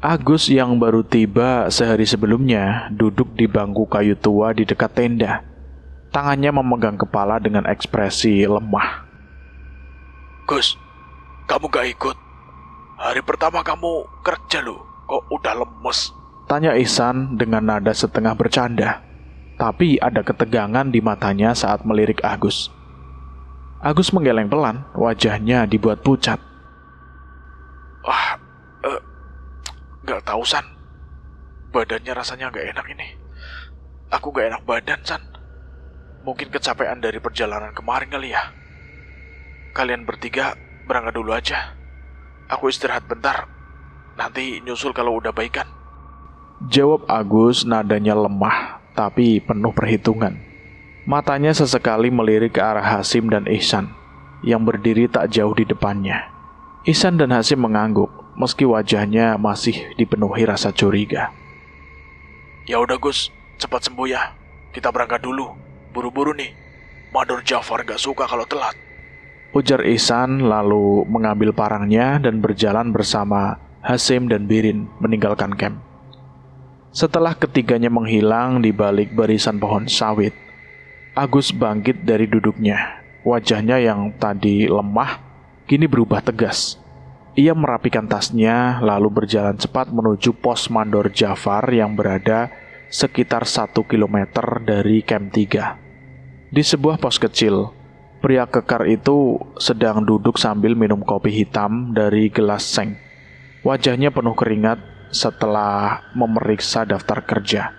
Agus yang baru tiba sehari sebelumnya duduk di bangku kayu tua di dekat tenda. Tangannya memegang kepala dengan ekspresi lemah. Gus, kamu gak ikut? Hari pertama kamu kerja loh, kok udah lemes? Tanya Ihsan dengan nada setengah bercanda. Tapi ada ketegangan di matanya saat melirik Agus. Agus menggeleng pelan, wajahnya dibuat pucat. Gak tahu San, badannya rasanya gak enak ini. Aku gak enak badan San. Mungkin kecapean dari perjalanan kemarin kali ya. Kalian bertiga berangkat dulu aja. Aku istirahat bentar, nanti nyusul kalau udah baikan. Jawab Agus nadanya lemah tapi penuh perhitungan. Matanya sesekali melirik ke arah Hasim dan Ihsan yang berdiri tak jauh di depannya. Ihsan dan Hasim mengangguk meski wajahnya masih dipenuhi rasa curiga. Ya udah Gus, cepat sembuh ya. Kita berangkat dulu. Buru-buru nih. Mandor Jafar gak suka kalau telat. Ujar Ihsan lalu mengambil parangnya dan berjalan bersama Hasim dan Birin meninggalkan camp. Setelah ketiganya menghilang di balik barisan pohon sawit, Agus bangkit dari duduknya. Wajahnya yang tadi lemah kini berubah tegas. Ia merapikan tasnya lalu berjalan cepat menuju pos Mandor Jafar yang berada sekitar 1 kilometer dari camp 3. Di sebuah pos kecil, pria kekar itu sedang duduk sambil minum kopi hitam dari gelas seng. Wajahnya penuh keringat setelah memeriksa daftar kerja.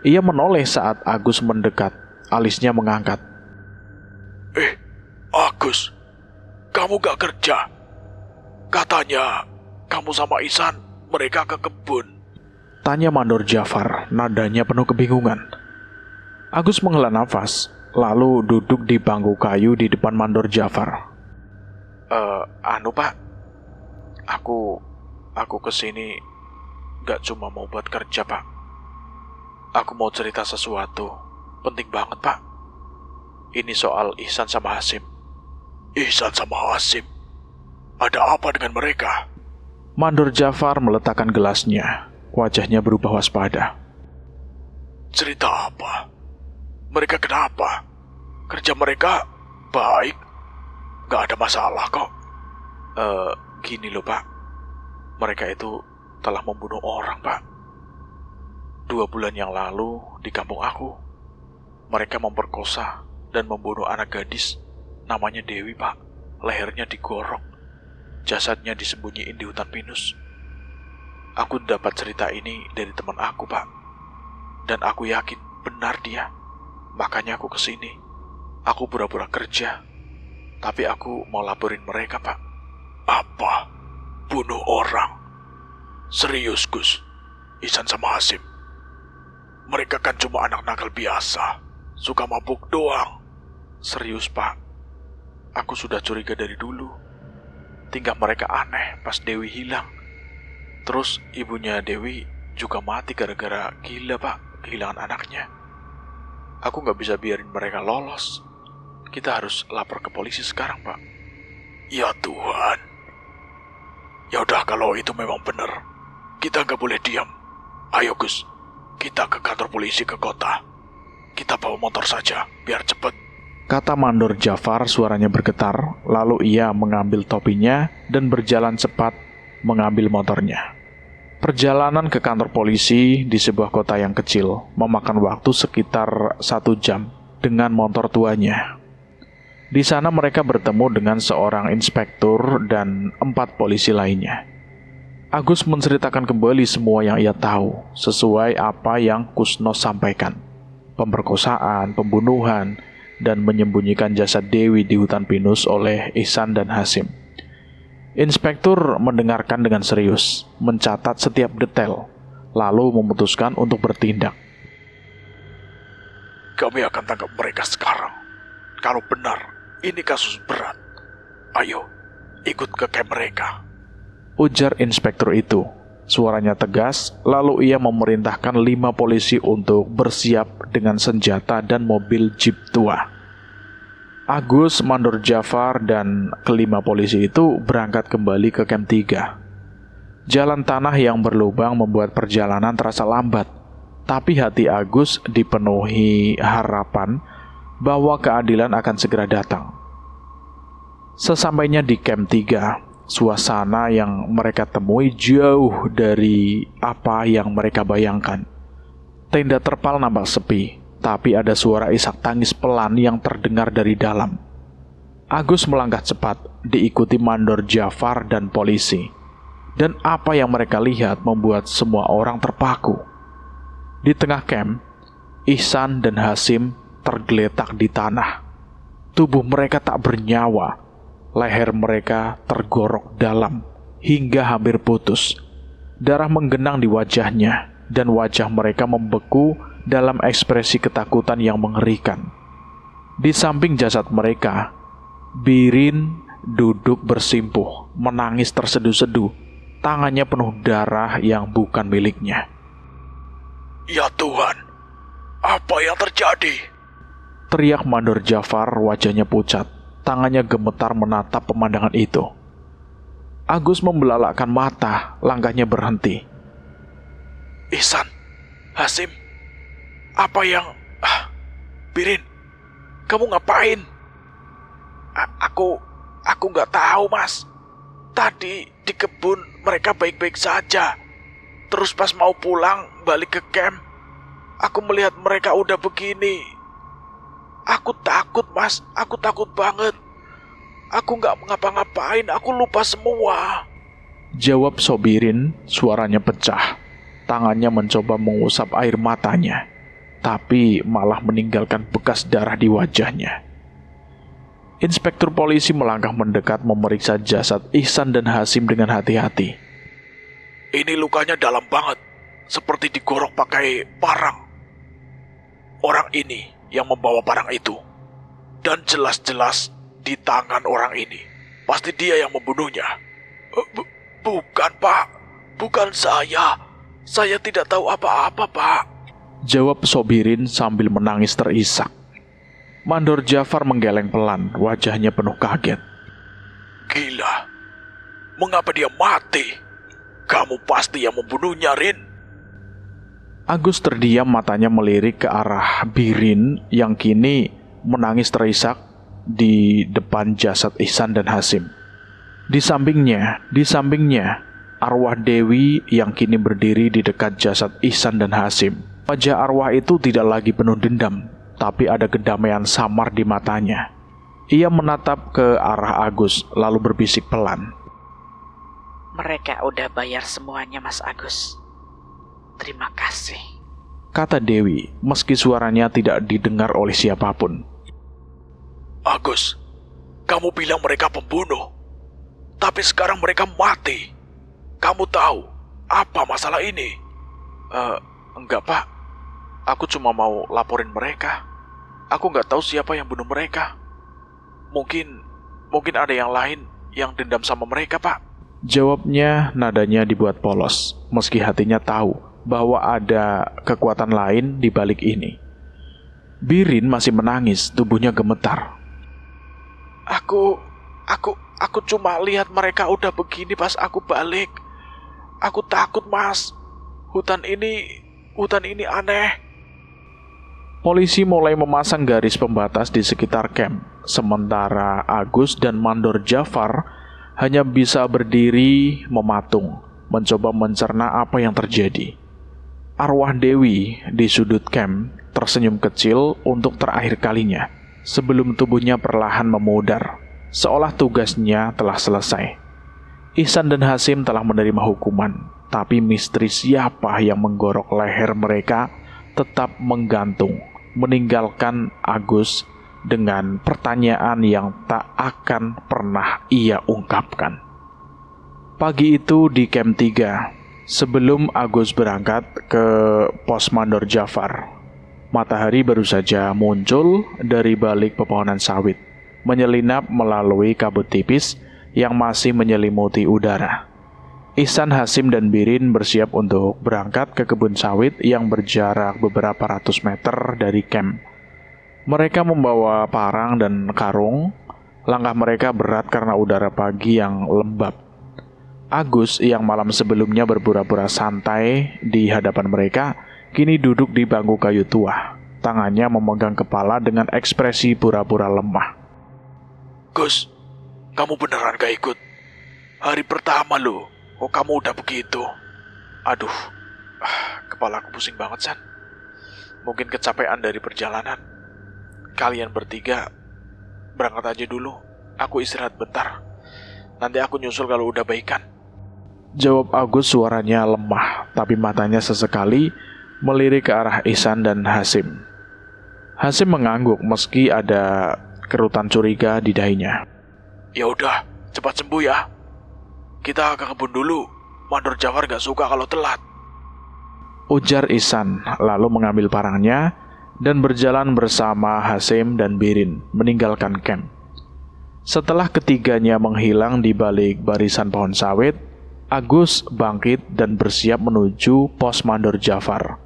Ia menoleh saat Agus mendekat, alisnya mengangkat. Agus, kamu gak kerja? Katanya kamu sama Ihsan mereka ke kebun. Tanya Mandor Jafar, nadanya penuh kebingungan. Agus menghela nafas, lalu duduk di bangku kayu di depan Mandor Jafar. Pak, aku kesini gak cuma mau buat kerja, Pak. Aku mau cerita sesuatu, penting banget, Pak. Ini soal Ihsan sama Hasim. Ihsan sama Hasim? Ada apa dengan mereka? Mandor Jafar meletakkan gelasnya, wajahnya berubah waspada. Cerita apa? Mereka kenapa? Kerja mereka baik, gak ada masalah kok. Gini loh Pak, mereka itu telah membunuh orang Pak. 2 bulan yang lalu di kampung aku, mereka memperkosa dan membunuh anak gadis namanya Dewi Pak. Lehernya digorok, jasadnya disembunyiin di hutan pinus. Aku dapat cerita ini dari teman aku Pak, dan aku yakin benar dia. Makanya aku kesini. Aku pura-pura kerja, tapi aku mau laporin mereka, Pak. Apa? Bunuh orang? Serius, Gus? Ihsan sama Hasim? Mereka kan cuma anak nakal biasa, suka mabuk doang. Serius, Pak. Aku sudah curiga dari dulu. Tingkah mereka aneh pas Dewi hilang. Terus ibunya Dewi juga mati gara-gara gila, Pak, kehilangan anaknya. Aku gak bisa biarin mereka lolos. Kita harus lapor ke polisi sekarang, Pak. Ya Tuhan, Ya udah, kalau itu memang benar, kita nggak boleh diam. Ayo Gus, kita ke kantor polisi ke kota. Kita bawa motor saja, biar cepet. Kata Mandor Jafar, suaranya bergetar, lalu ia mengambil topinya dan berjalan cepat mengambil motornya. Perjalanan ke kantor polisi di sebuah kota yang kecil memakan waktu sekitar 1 jam dengan motor tuanya. Di sana mereka bertemu dengan seorang inspektur dan 4 polisi lainnya. Agus menceritakan kembali semua yang ia tahu, sesuai apa yang Kusno sampaikan. Pemerkosaan, pembunuhan, dan menyembunyikan jasad Dewi di hutan pinus oleh Ihsan dan Hasim. Inspektur mendengarkan dengan serius, mencatat setiap detail, lalu memutuskan untuk bertindak. Kami akan tangkap mereka sekarang. Kalau benar, ini kasus berat. Ayo, ikut ke camp mereka. Ujar inspektur itu. Suaranya tegas, lalu ia memerintahkan 5 polisi untuk bersiap dengan senjata dan mobil jeep tua. Agus, Mandor Jafar, dan ke-5 polisi itu berangkat kembali ke camp 3. Jalan tanah yang berlubang membuat perjalanan terasa lambat, tapi hati Agus dipenuhi harapan bahwa keadilan akan segera datang. Sesampainya di camp 3, suasana yang mereka temui jauh dari apa yang mereka bayangkan. Tenda terpal nampak sepi, tapi ada suara isak tangis pelan yang terdengar dari dalam. Agus melangkah cepat, diikuti Mandor Jafar dan polisi. Dan apa yang mereka lihat membuat semua orang terpaku. Di tengah camp, Ihsan dan Hasim tergeletak di tanah. Tubuh mereka tak bernyawa. Leher mereka tergorok dalam hingga hampir putus. Darah menggenang di wajahnya, dan wajah mereka membeku dalam ekspresi ketakutan yang mengerikan. Di samping jasad mereka, Birin duduk bersimpuh, menangis terseduh-seduh, tangannya penuh darah yang bukan miliknya. Ya Tuhan, apa yang terjadi? Teriak Mandor Jafar, wajahnya pucat. Tangannya gemetar menatap pemandangan itu. Agus membelalakkan mata, langkahnya berhenti. Ihsan, Hasim, apa yang... Birin, kamu ngapain? Aku nggak tahu, Mas. Tadi di kebun mereka baik-baik saja. Terus pas mau pulang, balik ke camp, aku melihat mereka udah begini. Aku takut, Mas. Aku takut banget. Aku nggak ngapa-ngapain. Aku lupa semua. Jawab Sobirin, suaranya pecah. Tangannya mencoba mengusap air matanya, tapi malah meninggalkan bekas darah di wajahnya. Inspektur polisi melangkah mendekat memeriksa jasad Ihsan dan Hasim dengan hati-hati. Ini lukanya dalam banget, seperti digorok pakai parang. Orang ini yang membawa barang itu, dan jelas-jelas di tangan orang ini. Pasti dia yang membunuhnya. Bukan, Pak. Bukan saya. Saya tidak tahu apa-apa, Pak. Jawab Sobirin sambil menangis terisak. Mandor Jafar menggeleng pelan, wajahnya penuh kaget. Gila. Mengapa dia mati? Kamu pasti yang membunuhnya, Rin. Agus terdiam, matanya melirik ke arah Birin yang kini menangis terisak di depan jasad Ihsan dan Hasim. Di sampingnya, arwah Dewi yang kini berdiri di dekat jasad Ihsan dan Hasim. Wajah arwah itu tidak lagi penuh dendam, tapi ada kedamaian samar di matanya. Ia menatap ke arah Agus, lalu berbisik pelan. Mereka udah bayar semuanya, Mas Agus. Terima kasih, kata Dewi, meski suaranya tidak didengar oleh siapapun. Agus, kamu bilang mereka pembunuh, tapi sekarang mereka mati. Kamu tahu apa masalah ini? Enggak, Pak. Aku cuma mau laporin mereka. Aku nggak tahu siapa yang bunuh mereka. Mungkin ada yang lain yang dendam sama mereka, Pak. Jawabnya nadanya dibuat polos, meski hatinya tahu bahwa ada kekuatan lain di balik ini. Birin masih menangis, tubuhnya gemetar. Aku cuma lihat mereka udah begini pas aku balik. Aku takut, Mas. Hutan ini aneh. Polisi mulai memasang garis pembatas di sekitar camp, sementara Agus dan Mandor Jafar hanya bisa berdiri mematung, mencoba mencerna apa yang terjadi. Arwah Dewi di sudut camp tersenyum kecil untuk terakhir kalinya, sebelum tubuhnya perlahan memudar, seolah tugasnya telah selesai. Ihsan dan Hasim telah menerima hukuman, tapi misteri siapa yang menggorok leher mereka tetap menggantung, meninggalkan Agus dengan pertanyaan yang tak akan pernah ia ungkapkan. Pagi itu di camp 3, sebelum Agus berangkat ke pos Mandor Jafar, matahari baru saja muncul dari balik pepohonan sawit, menyelinap melalui kabut tipis yang masih menyelimuti udara. Ihsan, Hasim, dan Birin bersiap untuk berangkat ke kebun sawit yang berjarak beberapa ratus meter dari camp. Mereka membawa parang dan karung. Langkah mereka berat karena udara pagi yang lembab. Agus yang malam sebelumnya berpura-pura santai di hadapan mereka, kini duduk di bangku kayu tua. Tangannya memegang kepala dengan ekspresi pura-pura lemah. Gus, kamu beneran gak ikut? Hari pertama loh. Kok kamu udah begitu? Aduh, kepala aku pusing banget, San. Mungkin kecapean dari perjalanan. Kalian bertiga berangkat aja dulu. Aku istirahat bentar. Nanti aku nyusul kalau udah baikan. Jawab Agus, suaranya lemah, tapi matanya sesekali melirik ke arah Ihsan dan Hasim. Hasim mengangguk meski ada kerutan curiga di dahinya. Ya udah, cepat sembuh ya. Kita ke kebun dulu. Mandor Jafar gak suka kalau telat, ujar Ihsan, lalu mengambil parangnya dan berjalan bersama Hasim dan Birin meninggalkan camp. Setelah ketiganya menghilang di balik barisan pohon sawit, Agus bangkit dan bersiap menuju pos Mandor Jafar.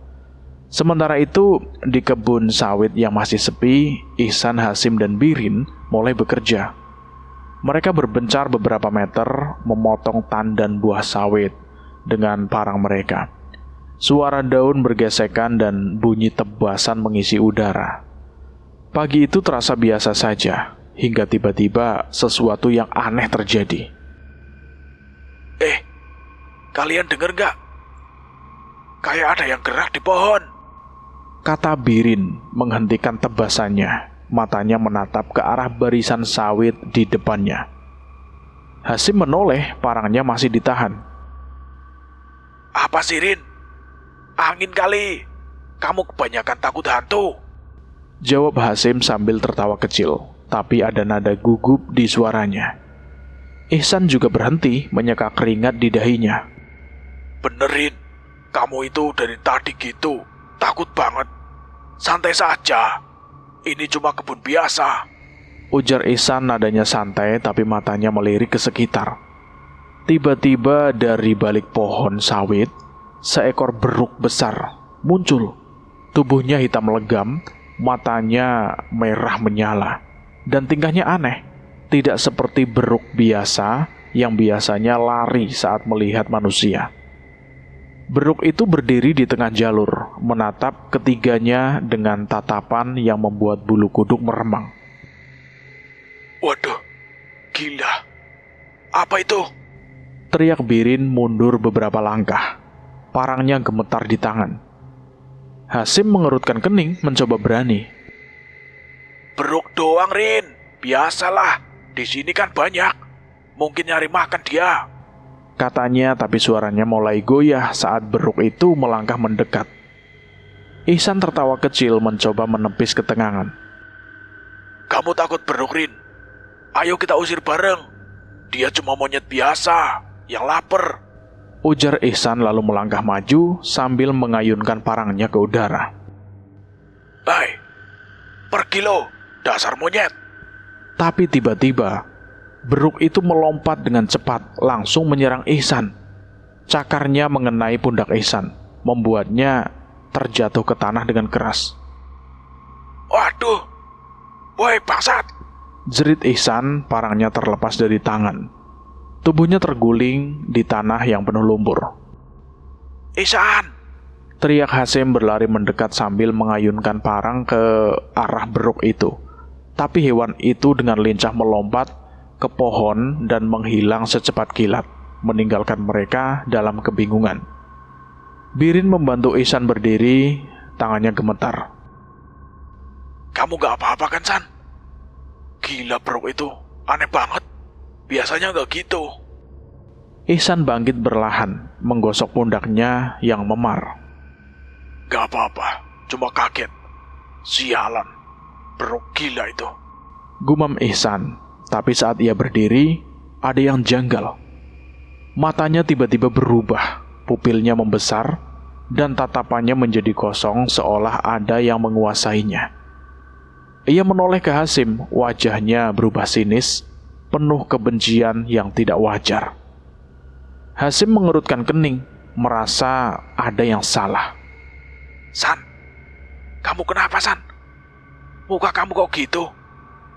Sementara itu, di kebun sawit yang masih sepi, Ihsan, Hasim, dan Birin mulai bekerja. Mereka berbencar beberapa meter, memotong tandan buah sawit dengan parang mereka. Suara daun bergesekan dan bunyi tebasan mengisi udara. Pagi itu terasa biasa saja, hingga tiba-tiba sesuatu yang aneh terjadi. Kalian denger gak? Kayak ada yang gerak di pohon, kata Birin menghentikan tebasannya. Matanya menatap ke arah barisan sawit di depannya. Hasim menoleh, parangnya masih ditahan. Apa sih, Rin? Angin kali. Kamu kebanyakan takut hantu, jawab Hasim sambil tertawa kecil, tapi ada nada gugup di suaranya. Ihsan juga berhenti, menyeka keringat di dahinya. Benerin, kamu itu dari tadi gitu, takut banget. Santai saja. Ini cuma kebun biasa, ujar Ihsan, nadanya santai tapi matanya melirik ke sekitar. Tiba-tiba dari balik pohon sawit, seekor beruk besar muncul. Tubuhnya hitam legam, matanya merah menyala, dan tingkahnya aneh. Tidak seperti beruk biasa yang biasanya lari saat melihat manusia. Beruk itu berdiri di tengah jalur, menatap ketiganya dengan tatapan yang membuat bulu kuduk meremang. Waduh, gila. Apa itu? Teriak Birin mundur beberapa langkah. Parangnya gemetar di tangan. Hasim mengerutkan kening, mencoba berani. Beruk doang, Rin. Biasalah, di sini kan banyak. Mungkin nyari makan dia, katanya, tapi suaranya mulai goyah saat beruk itu melangkah mendekat. Ihsan tertawa kecil mencoba menepis ketenangan. Kamu takut beruk, Rin? Ayo kita usir bareng. Dia cuma monyet biasa yang lapar, ujar Ihsan lalu melangkah maju sambil mengayunkan parangnya ke udara. Hai, pergi lo, dasar monyet. Tapi tiba-tiba beruk itu melompat dengan cepat, langsung menyerang Ihsan. Cakarnya mengenai pundak Ihsan, membuatnya terjatuh ke tanah dengan keras. Waduh, woi bangsat, Jerit Ihsan, parangnya terlepas dari tangan. Tubuhnya terguling di tanah yang penuh lumpur. Ihsan! Teriak Hasim berlari mendekat sambil mengayunkan parang ke arah beruk itu. Tapi hewan itu dengan lincah melompat ke pohon dan menghilang secepat kilat, meninggalkan mereka dalam kebingungan. Birin membantu Ihsan berdiri, tangannya gemetar. Kamu gak apa-apa kan, San? Gila bro itu, aneh banget. Biasanya gak gitu. Ihsan bangkit berlahan, menggosok pundaknya yang memar. Gak apa-apa, cuma kaget. Sialan, bro gila itu. Gumam Ihsan, tapi saat ia berdiri, ada yang janggal. Matanya tiba-tiba berubah, pupilnya membesar, dan tatapannya menjadi kosong seolah ada yang menguasainya. Ia menoleh ke Hasim, wajahnya berubah sinis, penuh kebencian yang tidak wajar. Hasim mengerutkan kening, merasa ada yang salah. San, kamu kenapa, San? Muka kamu kok gitu?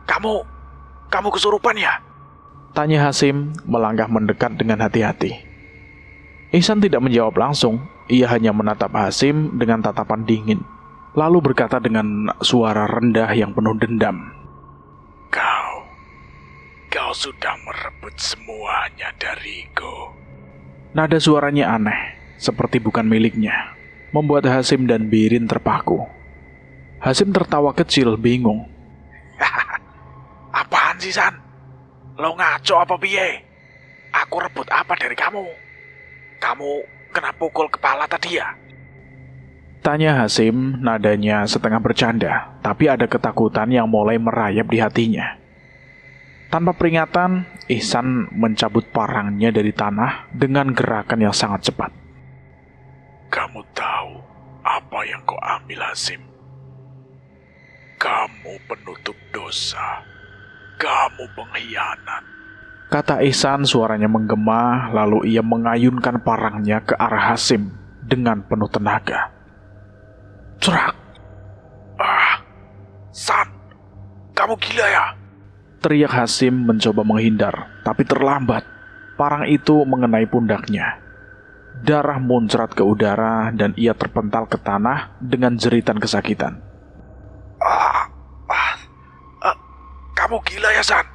Kamu kesurupan ya? Tanya Hasim, melangkah mendekat dengan hati-hati. Ihsan tidak menjawab langsung, ia hanya menatap Hasim dengan tatapan dingin. Lalu berkata dengan suara rendah yang penuh dendam. Kau sudah merebut semuanya dariku. Nada suaranya aneh, seperti bukan miliknya, membuat Hasim dan Birin terpaku. Hasim tertawa kecil, bingung. Apaan sih, San? Lo ngaco apa piye? Aku rebut apa dari kamu? Kamu kena pukul kepala tadi ya? Tanya Hasim, nadanya setengah bercanda, tapi ada ketakutan yang mulai merayap di hatinya. Tanpa peringatan, Ihsan mencabut parangnya dari tanah dengan gerakan yang sangat cepat. Kamu tahu apa yang kau ambil, Hasim? Kamu penutup dosa. Kamu pengkhianat. Kata Ihsan, suaranya menggema, lalu ia mengayunkan parangnya ke arah Hasim dengan penuh tenaga. Cerak! San, kamu gila ya? Teriak Hasim mencoba menghindar, tapi terlambat. Parang itu mengenai pundaknya. Darah muncrat ke udara dan ia terpental ke tanah dengan jeritan kesakitan. Kamu gila ya, San?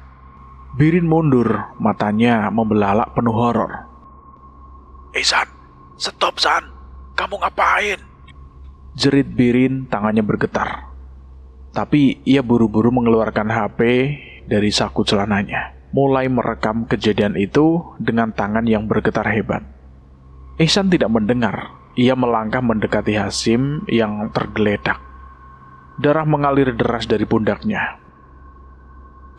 Birin mundur, matanya membelalak penuh horor. San, stop, San. Kamu ngapain? Jerit Birin, tangannya bergetar. Tapi ia buru-buru mengeluarkan HP dari saku celananya, mulai merekam kejadian itu dengan tangan yang bergetar hebat. Ihsan tidak mendengar. Ia melangkah mendekati Hasim yang tergeletak. Darah mengalir deras dari pundaknya.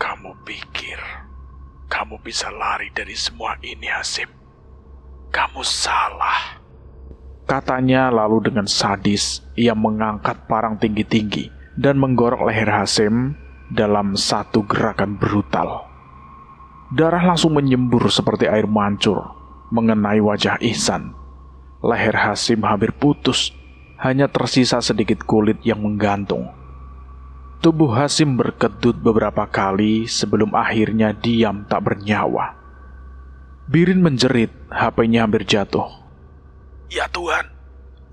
Kamu pikir kamu bisa lari dari semua ini, Hasim? Kamu salah. Katanya lalu dengan sadis, ia mengangkat parang tinggi-tinggi dan menggorok leher Hasim dalam satu gerakan brutal. Darah langsung menyembur seperti air mancur, mengenai wajah Ihsan. Leher Hasim hampir putus, hanya tersisa sedikit kulit yang menggantung. Tubuh Hasim berkedut beberapa kali sebelum akhirnya diam tak bernyawa. Birin menjerit, HP-nya hampir jatuh. Ya Tuhan,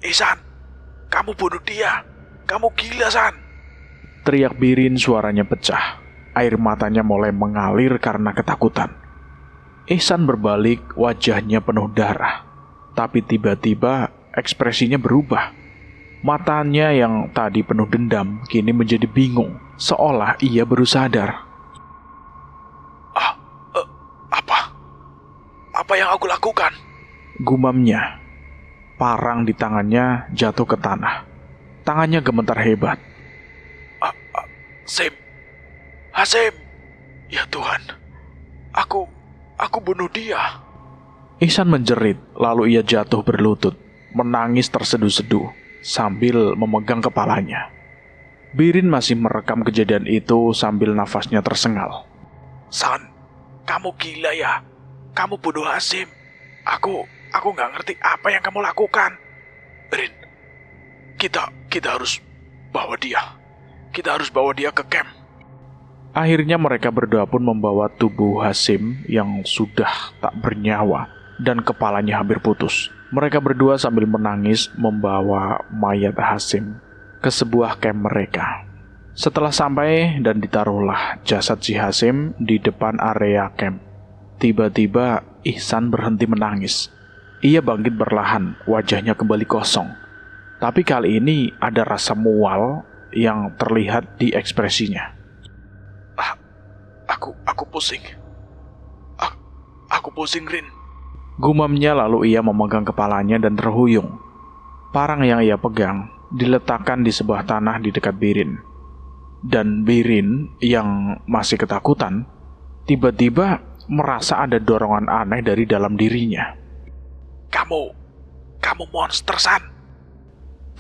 Ihsan, kamu bunuh dia. Kamu gila, San. Teriak Birin, suaranya pecah. Air matanya mulai mengalir karena ketakutan. Ihsan berbalik, wajahnya penuh darah. Tapi tiba-tiba ekspresinya berubah. Matanya yang tadi penuh dendam kini menjadi bingung, seolah ia baru sadar. Apa yang aku lakukan? Gumamnya. Parang di tangannya jatuh ke tanah. Tangannya gemetar hebat. Hasim, ya Tuhan, aku bunuh dia. Ihsan menjerit, lalu ia jatuh berlutut, menangis terseduh-seduh sambil memegang kepalanya. Birin masih merekam kejadian itu sambil nafasnya tersengal. San, kamu gila ya? Kamu bunuh Hasim. Aku nggak ngerti apa yang kamu lakukan. Rin, kita harus bawa dia. Kita harus bawa dia ke camp. Akhirnya mereka berdua pun membawa tubuh Hasim yang sudah tak bernyawa dan kepalanya hampir putus. Mereka berdua sambil menangis membawa mayat Hasim ke sebuah kamp mereka. Setelah sampai dan ditaruhlah jasad si Hasim di depan area camp, tiba-tiba Ihsan berhenti menangis. Ia bangkit perlahan, wajahnya kembali kosong. Tapi kali ini ada rasa mual yang terlihat di ekspresinya. Aku pusing. Aku pusing, Rin. Gumamnya lalu ia memegang kepalanya dan terhuyung. Parang yang ia pegang diletakkan di sebuah tanah di dekat Birin. Dan Birin yang masih ketakutan, tiba-tiba merasa ada dorongan aneh dari dalam dirinya. Kamu monster, San.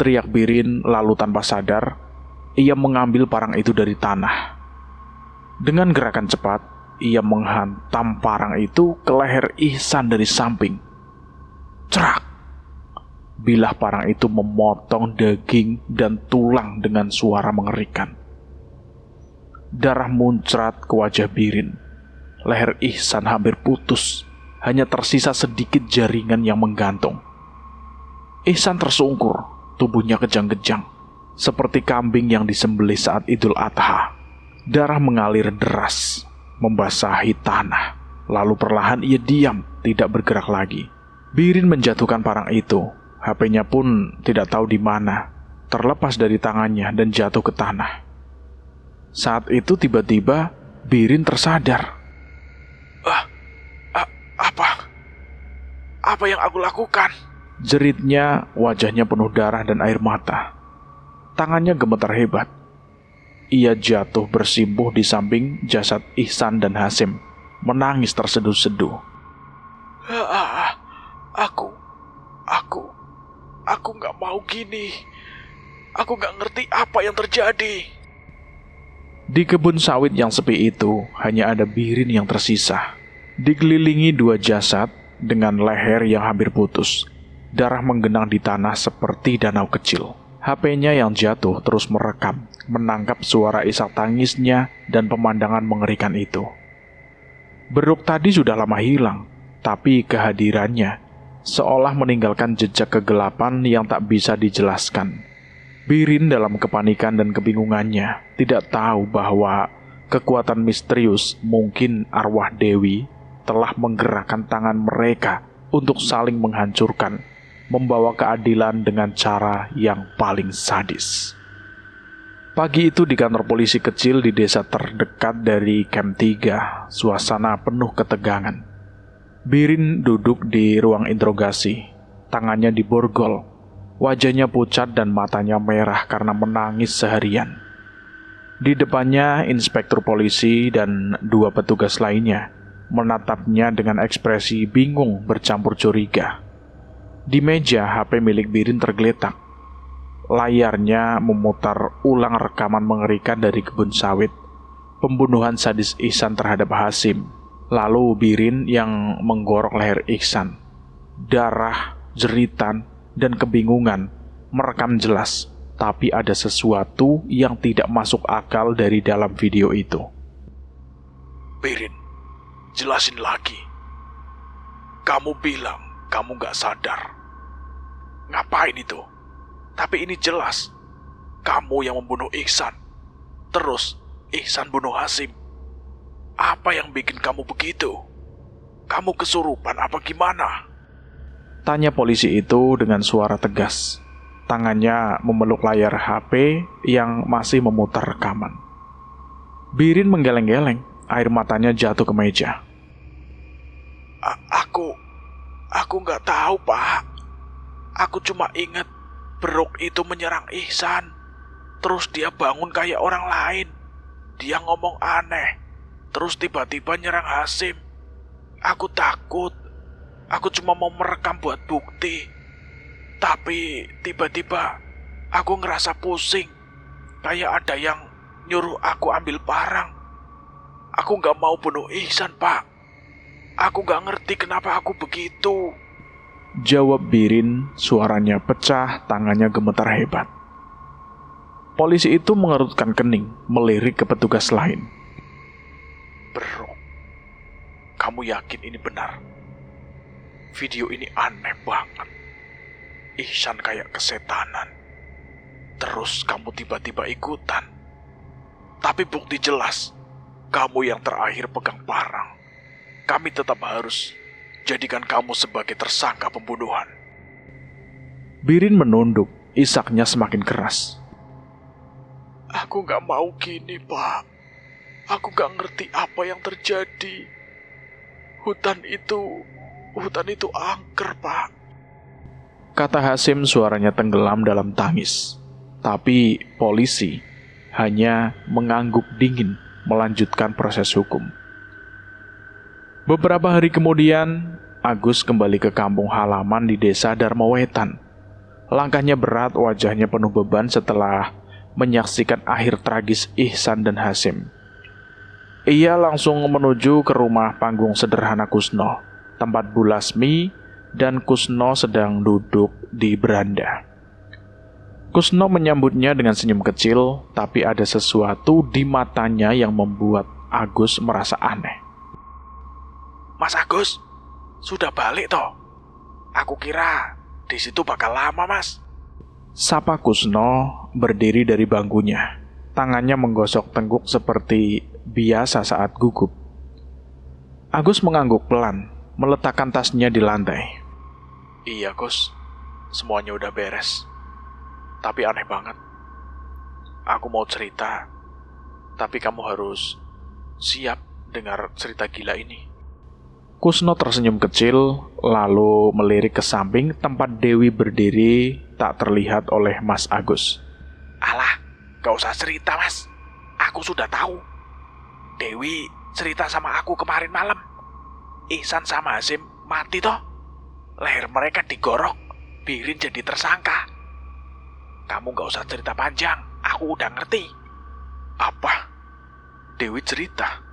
Teriak Birin lalu tanpa sadar, ia mengambil parang itu dari tanah. Dengan gerakan cepat, ia menghantam parang itu ke leher Ihsan dari samping. Cerak! Bilah parang itu memotong daging dan tulang dengan suara mengerikan. Darah muncrat ke wajah Birin. Leher Ihsan hampir putus, hanya tersisa sedikit jaringan yang menggantung. Ihsan tersungkur, tubuhnya kejang-kejang, seperti kambing yang disembelih saat Idul Adha. Darah mengalir deras, membasahi tanah. Lalu perlahan ia diam, tidak bergerak lagi. Birin menjatuhkan parang itu. HP-nya pun tidak tahu di mana, terlepas dari tangannya dan jatuh ke tanah. Saat itu tiba-tiba Birin tersadar. Apa yang aku lakukan? Jeritnya, wajahnya penuh darah dan air mata. Tangannya gemetar hebat. Ia jatuh bersimpuh di samping jasad Ihsan dan Hasim, menangis terseduh-seduh. Aku gak mau gini. Aku gak ngerti apa yang terjadi. Di kebun sawit yang sepi itu, hanya ada Birin yang tersisa. Dikelilingi dua jasad dengan leher yang hampir putus. Darah menggenang di tanah seperti danau kecil. HP-nya yang jatuh terus merekam, menangkap suara isak tangisnya dan pemandangan mengerikan itu. Beruk tadi sudah lama hilang, tapi kehadirannya seolah meninggalkan jejak kegelapan yang tak bisa dijelaskan. Birin dalam kepanikan dan kebingungannya tidak tahu bahwa kekuatan misterius, mungkin arwah Dewi, telah menggerakkan tangan mereka untuk saling menghancurkan, membawa keadilan dengan cara yang paling sadis. Pagi itu di kantor polisi kecil di desa terdekat dari Camp 3, suasana penuh ketegangan. Birin duduk di ruang interogasi, tangannya diborgol, wajahnya pucat dan matanya merah karena menangis seharian. Di depannya inspektur polisi dan dua petugas lainnya menatapnya dengan ekspresi bingung bercampur curiga. Di meja, HP milik Birin tergeletak. Layarnya memutar ulang rekaman mengerikan dari kebun sawit, pembunuhan sadis Ihsan terhadap Hasim. Lalu Birin yang menggorok leher Ihsan. Darah, jeritan, dan kebingungan merekam jelas, tapi ada sesuatu yang tidak masuk akal dari dalam video itu. Birin, jelasin lagi. Kamu bilang kamu gak sadar. Ngapain itu? Tapi ini jelas. Kamu yang membunuh Ihsan. Terus Ihsan bunuh Hasim. Apa yang bikin kamu begitu? Kamu kesurupan apa gimana? Tanya polisi itu dengan suara tegas. Tangannya memeluk layar HP yang masih memutar rekaman. Birin menggeleng-geleng, air matanya jatuh ke meja. Aku nggak tahu, Pak. Aku cuma ingat Beruk itu menyerang Ihsan. Terus dia bangun kayak orang lain. Dia ngomong aneh. Terus tiba-tiba nyerang Hasim. Aku takut. Aku cuma mau merekam buat bukti. Tapi tiba-tiba aku ngerasa pusing. Kayak ada yang nyuruh aku ambil parang. Aku gak mau bunuh Ihsan, Pak. Aku gak ngerti kenapa aku begitu. Jawab Birin, suaranya pecah, tangannya gemetar hebat. Polisi itu mengerutkan kening, melirik ke petugas lain. Bro, kamu yakin ini benar? Video ini aneh banget. Ihsan kayak kesetanan. Terus kamu tiba-tiba ikutan. Tapi bukti jelas, kamu yang terakhir pegang parang. Kami tetap harus jadikan kamu sebagai tersangka pembunuhan. Birin menunduk, isaknya semakin keras. Aku gak mau gini, Pak. Aku gak ngerti apa yang terjadi. Hutan itu angker, Pak. Kata Hasim, suaranya tenggelam dalam tangis. Tapi polisi hanya mengangguk dingin melanjutkan proses hukum. Beberapa hari kemudian, Agus kembali ke kampung halaman di desa Darmawetan. Langkahnya berat, wajahnya penuh beban setelah menyaksikan akhir tragis Ihsan dan Hasim. Ia langsung menuju ke rumah panggung sederhana Kusno, tempat Bu Lasmi dan Kusno sedang duduk di beranda. Kusno menyambutnya dengan senyum kecil, tapi ada sesuatu di matanya yang membuat Agus merasa aneh. Mas Agus, sudah balik toh? Aku kira di situ bakal lama, Mas. Sapa Kusno berdiri dari bangkunya. Tangannya menggosok tengkuk seperti biasa saat gugup. Agus mengangguk pelan, meletakkan tasnya di lantai. Iya, Gus. Semuanya udah beres. Tapi aneh banget. Aku mau cerita, tapi kamu harus siap dengar cerita gila ini. Kusno tersenyum kecil, lalu melirik ke samping tempat Dewi berdiri tak terlihat oleh Mas Agus. Alah, gak usah cerita, Mas. Aku sudah tahu. Dewi cerita sama aku kemarin malam. Ihsan sama Hasim mati toh. Leher mereka digorok, Birin jadi tersangka. Kamu gak usah cerita panjang, aku udah ngerti. Apa? Dewi cerita?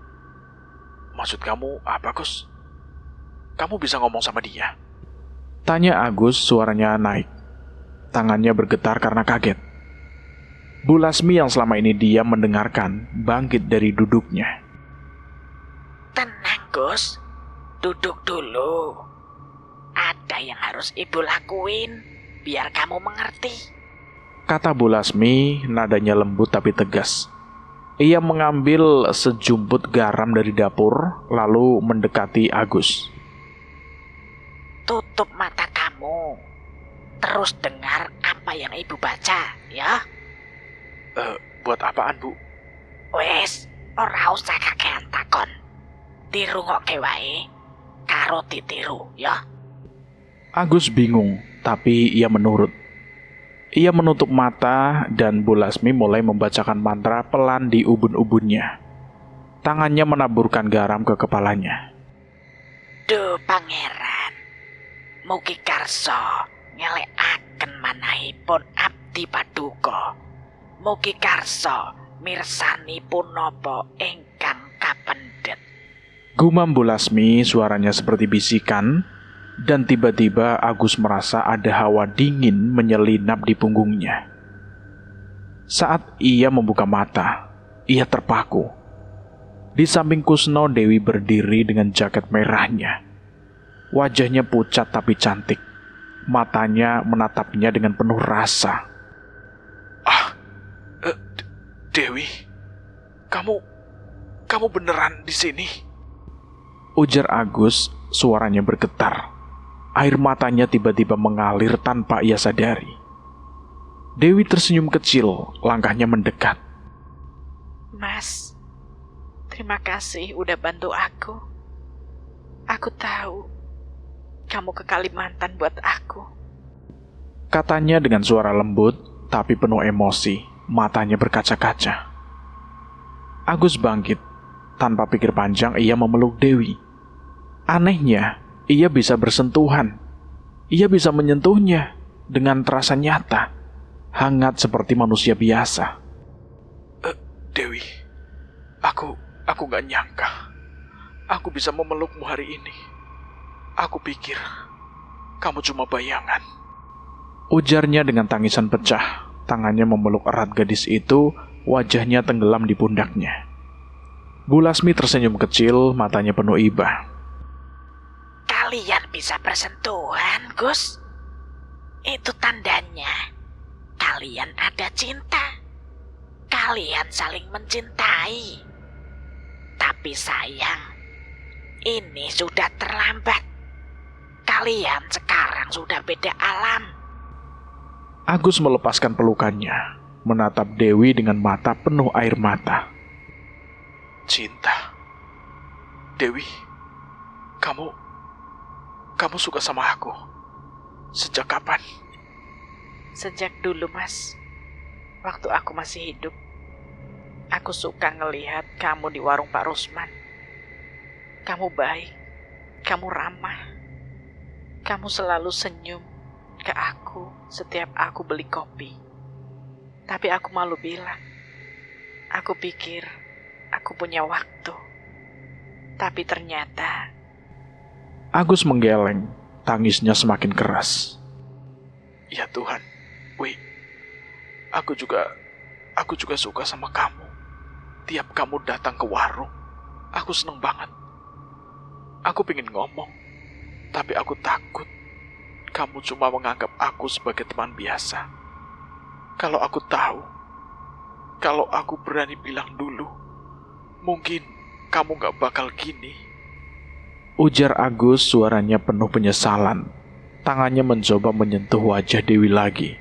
Maksud kamu apa, Gus? Kamu bisa ngomong sama dia? Tanya Agus, suaranya naik. Tangannya bergetar karena kaget. Bu Lasmi yang selama ini diam mendengarkan, bangkit dari duduknya. Tenang, Gus. Duduk dulu. Ada yang harus Ibu lakuin, biar kamu mengerti. Kata Bu Lasmi, nadanya lembut tapi tegas. Ia mengambil sejumput garam dari dapur, lalu mendekati Agus. Tutup mata kamu. Terus dengar apa yang Ibu baca, ya? Buat apaan, Bu? Wes, ora usah kakean takon. Dirungokke wae, karo ditiru, ya? Agus bingung, tapi ia menurut. Ia menutup mata dan Bu Lasmi mulai membacakan mantra pelan di ubun-ubunnya. Tangannya menaburkan garam ke kepalanya. Duh pangeran, mugi karso ngelekaken manahipun abdi paduka. Mugi karso mirsanipun napa ingkang kapendet. Gumam Bu Lasmi, suaranya seperti bisikan. Dan tiba-tiba Agus merasa ada hawa dingin menyelinap di punggungnya. Saat ia membuka mata, ia terpaku. Di samping Kusno, Dewi berdiri dengan jaket merahnya. Wajahnya pucat tapi cantik. Matanya menatapnya dengan penuh rasa. Dewi, kamu beneran di sini? Ujar Agus, suaranya bergetar. Air matanya tiba-tiba mengalir tanpa ia sadari. Dewi tersenyum kecil, langkahnya mendekat. Mas, terima kasih udah bantu aku. Aku tahu kamu ke Kalimantan buat aku. Katanya dengan suara lembut, tapi penuh emosi, matanya berkaca-kaca. Agus bangkit. Tanpa pikir panjang, ia memeluk Dewi. Anehnya, ia bisa bersentuhan. Ia bisa menyentuhnya dengan terasa nyata, hangat seperti manusia biasa. Dewi, aku gak nyangka aku bisa memelukmu hari ini. Aku pikir kamu cuma bayangan. Ujarnya dengan tangisan pecah. Tangannya memeluk erat gadis itu, wajahnya tenggelam di pundaknya. Bu Lasmi tersenyum kecil, matanya penuh iba. Kalian bisa bersentuhan, Gus. Itu tandanya kalian ada cinta. Kalian saling mencintai. Tapi sayang, ini sudah terlambat. Kalian sekarang sudah beda alam. Agus melepaskan pelukannya, menatap Dewi dengan mata penuh air mata. Cinta. Dewi, kamu suka sama aku. Sejak kapan? Sejak dulu, Mas. Waktu aku masih hidup, aku suka ngelihat kamu di warung Pak Rusman. Kamu baik, kamu ramah. Kamu selalu senyum ke aku setiap aku beli kopi. Tapi aku malu bilang. Aku pikir aku punya waktu. Tapi ternyata... Agus menggeleng, tangisnya semakin keras. Ya Tuhan, aku juga suka sama kamu. Tiap kamu datang ke warung, aku seneng banget. Aku pengen ngomong, tapi aku takut kamu cuma menganggap aku sebagai teman biasa. Kalau aku tahu, kalau aku berani bilang dulu, mungkin kamu gak bakal gini. Ujar Agus, suaranya penuh penyesalan. Tangannya mencoba menyentuh wajah Dewi lagi.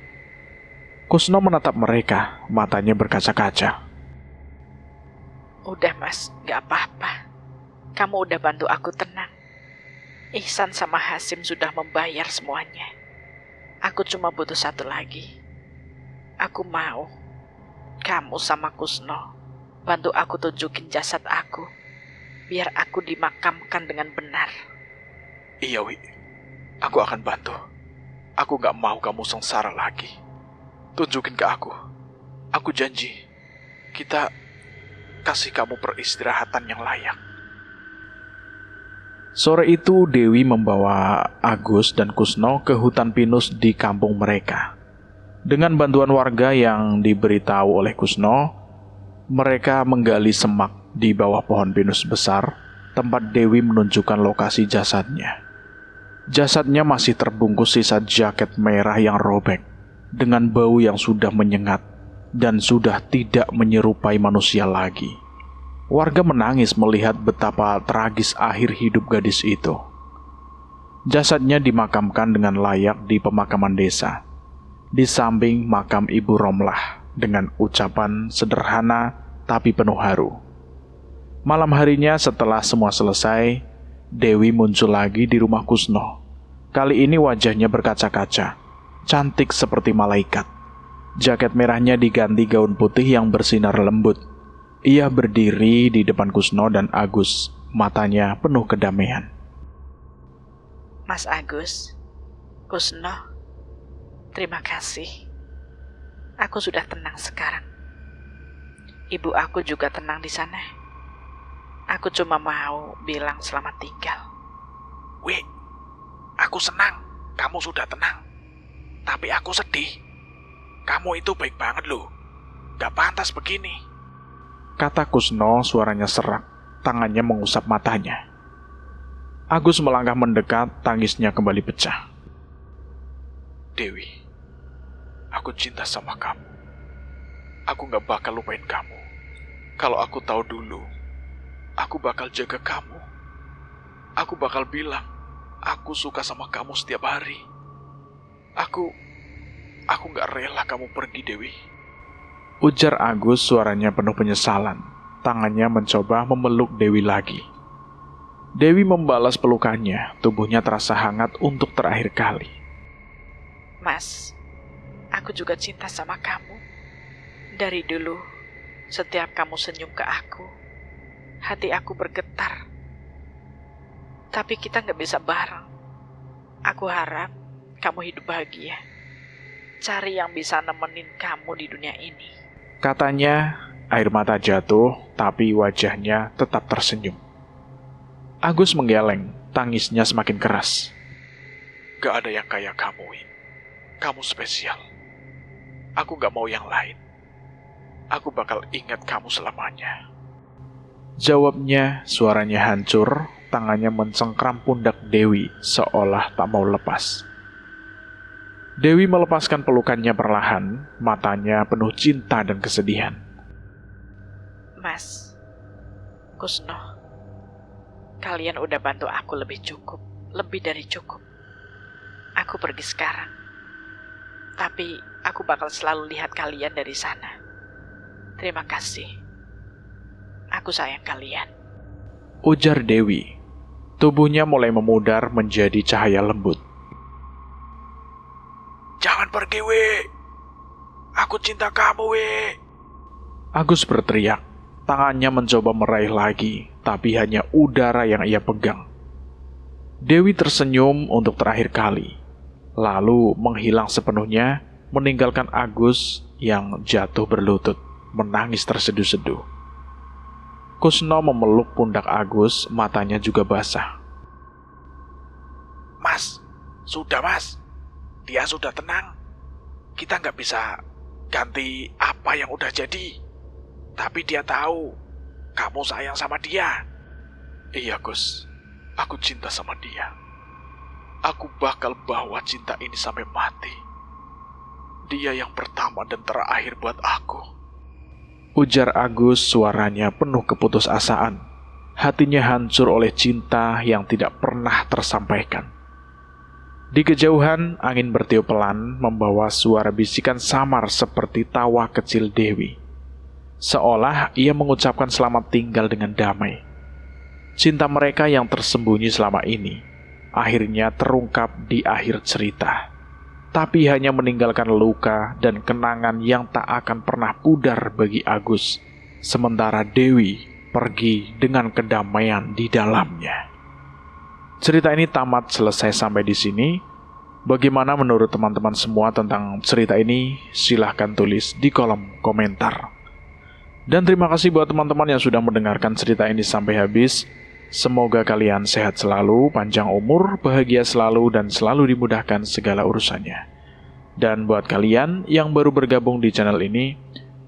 Kusno menatap mereka, matanya berkaca-kaca. Udah, Mas, gak apa-apa. Kamu udah bantu aku tenang. Ihsan sama Hasim sudah membayar semuanya. Aku cuma butuh satu lagi. Aku mau kamu sama Kusno bantu aku tunjukin jasad aku, biar aku dimakamkan dengan benar. Iya, Wi. Aku akan bantu. Aku gak mau kamu sengsara lagi. Tunjukin ke aku. Aku janji, kita kasih kamu peristirahatan yang layak. Sore itu Dewi membawa Agus dan Kusno ke hutan pinus di kampung mereka. Dengan bantuan warga yang diberitahu oleh Kusno, mereka menggali semak di bawah pohon pinus besar, tempat Dewi menunjukkan lokasi jasadnya. Jasadnya masih terbungkus sisa jaket merah yang robek, dengan bau yang sudah menyengat dan sudah tidak menyerupai manusia lagi. Warga menangis melihat betapa tragis akhir hidup gadis itu. Jasadnya dimakamkan dengan layak di pemakaman desa, di samping makam Ibu Romlah, dengan ucapan sederhana tapi penuh haru. Malam harinya setelah semua selesai, Dewi muncul lagi di rumah Kusno. Kali ini wajahnya berkaca-kaca, cantik seperti malaikat. Jaket merahnya diganti gaun putih yang bersinar lembut. Ia berdiri di depan Kusno dan Agus, matanya penuh kedamaian. Mas Agus, Kusno, terima kasih. Aku sudah tenang sekarang. Ibu aku juga tenang di sana. Aku cuma mau bilang selamat tinggal. Wi, aku senang kamu sudah tenang. Tapi aku sedih. Kamu itu baik banget loh. Gak pantas begini. Kata Kusno, suaranya serak, tangannya mengusap matanya. Agus melangkah mendekat, tangisnya kembali pecah. Dewi, aku cinta sama kamu. Aku gak bakal lupain kamu. Kalau aku tahu dulu, aku bakal jaga kamu. Aku bakal bilang, aku suka sama kamu setiap hari. Aku gak rela kamu pergi, Dewi. Ujar Agus, suaranya penuh penyesalan. Tangannya mencoba memeluk Dewi lagi. Dewi membalas pelukannya, tubuhnya terasa hangat untuk terakhir kali. Mas, aku juga cinta sama kamu. Dari dulu, setiap kamu senyum ke aku, hati aku bergetar. Tapi kita gak bisa bareng. Aku harap kamu hidup bahagia. Cari yang bisa nemenin kamu di dunia ini. Katanya, air mata jatuh, tapi wajahnya tetap tersenyum. Agus menggeleng, tangisnya semakin keras. Gak ada yang kayak kamu, Win. Kamu spesial. Aku gak mau yang lain. Aku bakal ingat kamu selamanya. Jawabnya, suaranya hancur, tangannya mencengkram pundak Dewi seolah tak mau lepas. Dewi melepaskan pelukannya perlahan, matanya penuh cinta dan kesedihan. Mas, Kusno, kalian udah bantu aku lebih dari cukup. Aku pergi sekarang, tapi aku bakal selalu lihat kalian dari sana. Terima kasih. Aku sayang kalian. Ujar Dewi. Tubuhnya mulai memudar menjadi cahaya lembut. Jangan pergi, we. Aku cinta kamu, we. Agus berteriak. Tangannya mencoba meraih lagi, tapi hanya udara yang ia pegang. Dewi tersenyum untuk terakhir kali, lalu menghilang sepenuhnya, meninggalkan Agus yang jatuh berlutut, menangis terseduh-seduh. Kusno memeluk pundak Agus, matanya juga basah. Mas, sudah mas. Dia sudah tenang. Kita nggak bisa ganti apa yang udah jadi. Tapi dia tahu kamu sayang sama dia. Iya, Gus. Aku cinta sama dia. Aku bakal bawa cinta ini sampai mati. Dia yang pertama dan terakhir buat aku. Ujar Agus, suaranya penuh keputusasaan. Hatinya hancur oleh cinta yang tidak pernah tersampaikan. Di kejauhan, angin bertiup pelan membawa suara bisikan samar seperti tawa kecil Dewi. Seolah ia mengucapkan selamat tinggal dengan damai. Cinta mereka yang tersembunyi selama ini akhirnya terungkap di akhir cerita, tapi hanya meninggalkan luka dan kenangan yang tak akan pernah pudar bagi Agus, sementara Dewi pergi dengan kedamaian di dalamnya. Cerita ini tamat selesai sampai di sini. Bagaimana menurut teman-teman semua tentang cerita ini? Silahkan tulis di kolom komentar. Dan terima kasih buat teman-teman yang sudah mendengarkan cerita ini sampai habis. Semoga kalian sehat selalu, panjang umur, bahagia selalu, dan selalu dimudahkan segala urusannya. Dan buat kalian yang baru bergabung di channel ini,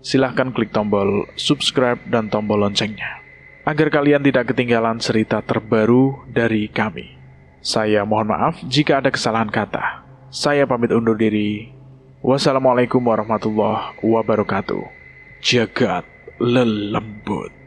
silahkan klik tombol subscribe dan tombol loncengnya, agar kalian tidak ketinggalan cerita terbaru dari kami. Saya mohon maaf jika ada kesalahan kata. Saya pamit undur diri. Wassalamualaikum warahmatullahi wabarakatuh. Jagat lelembut.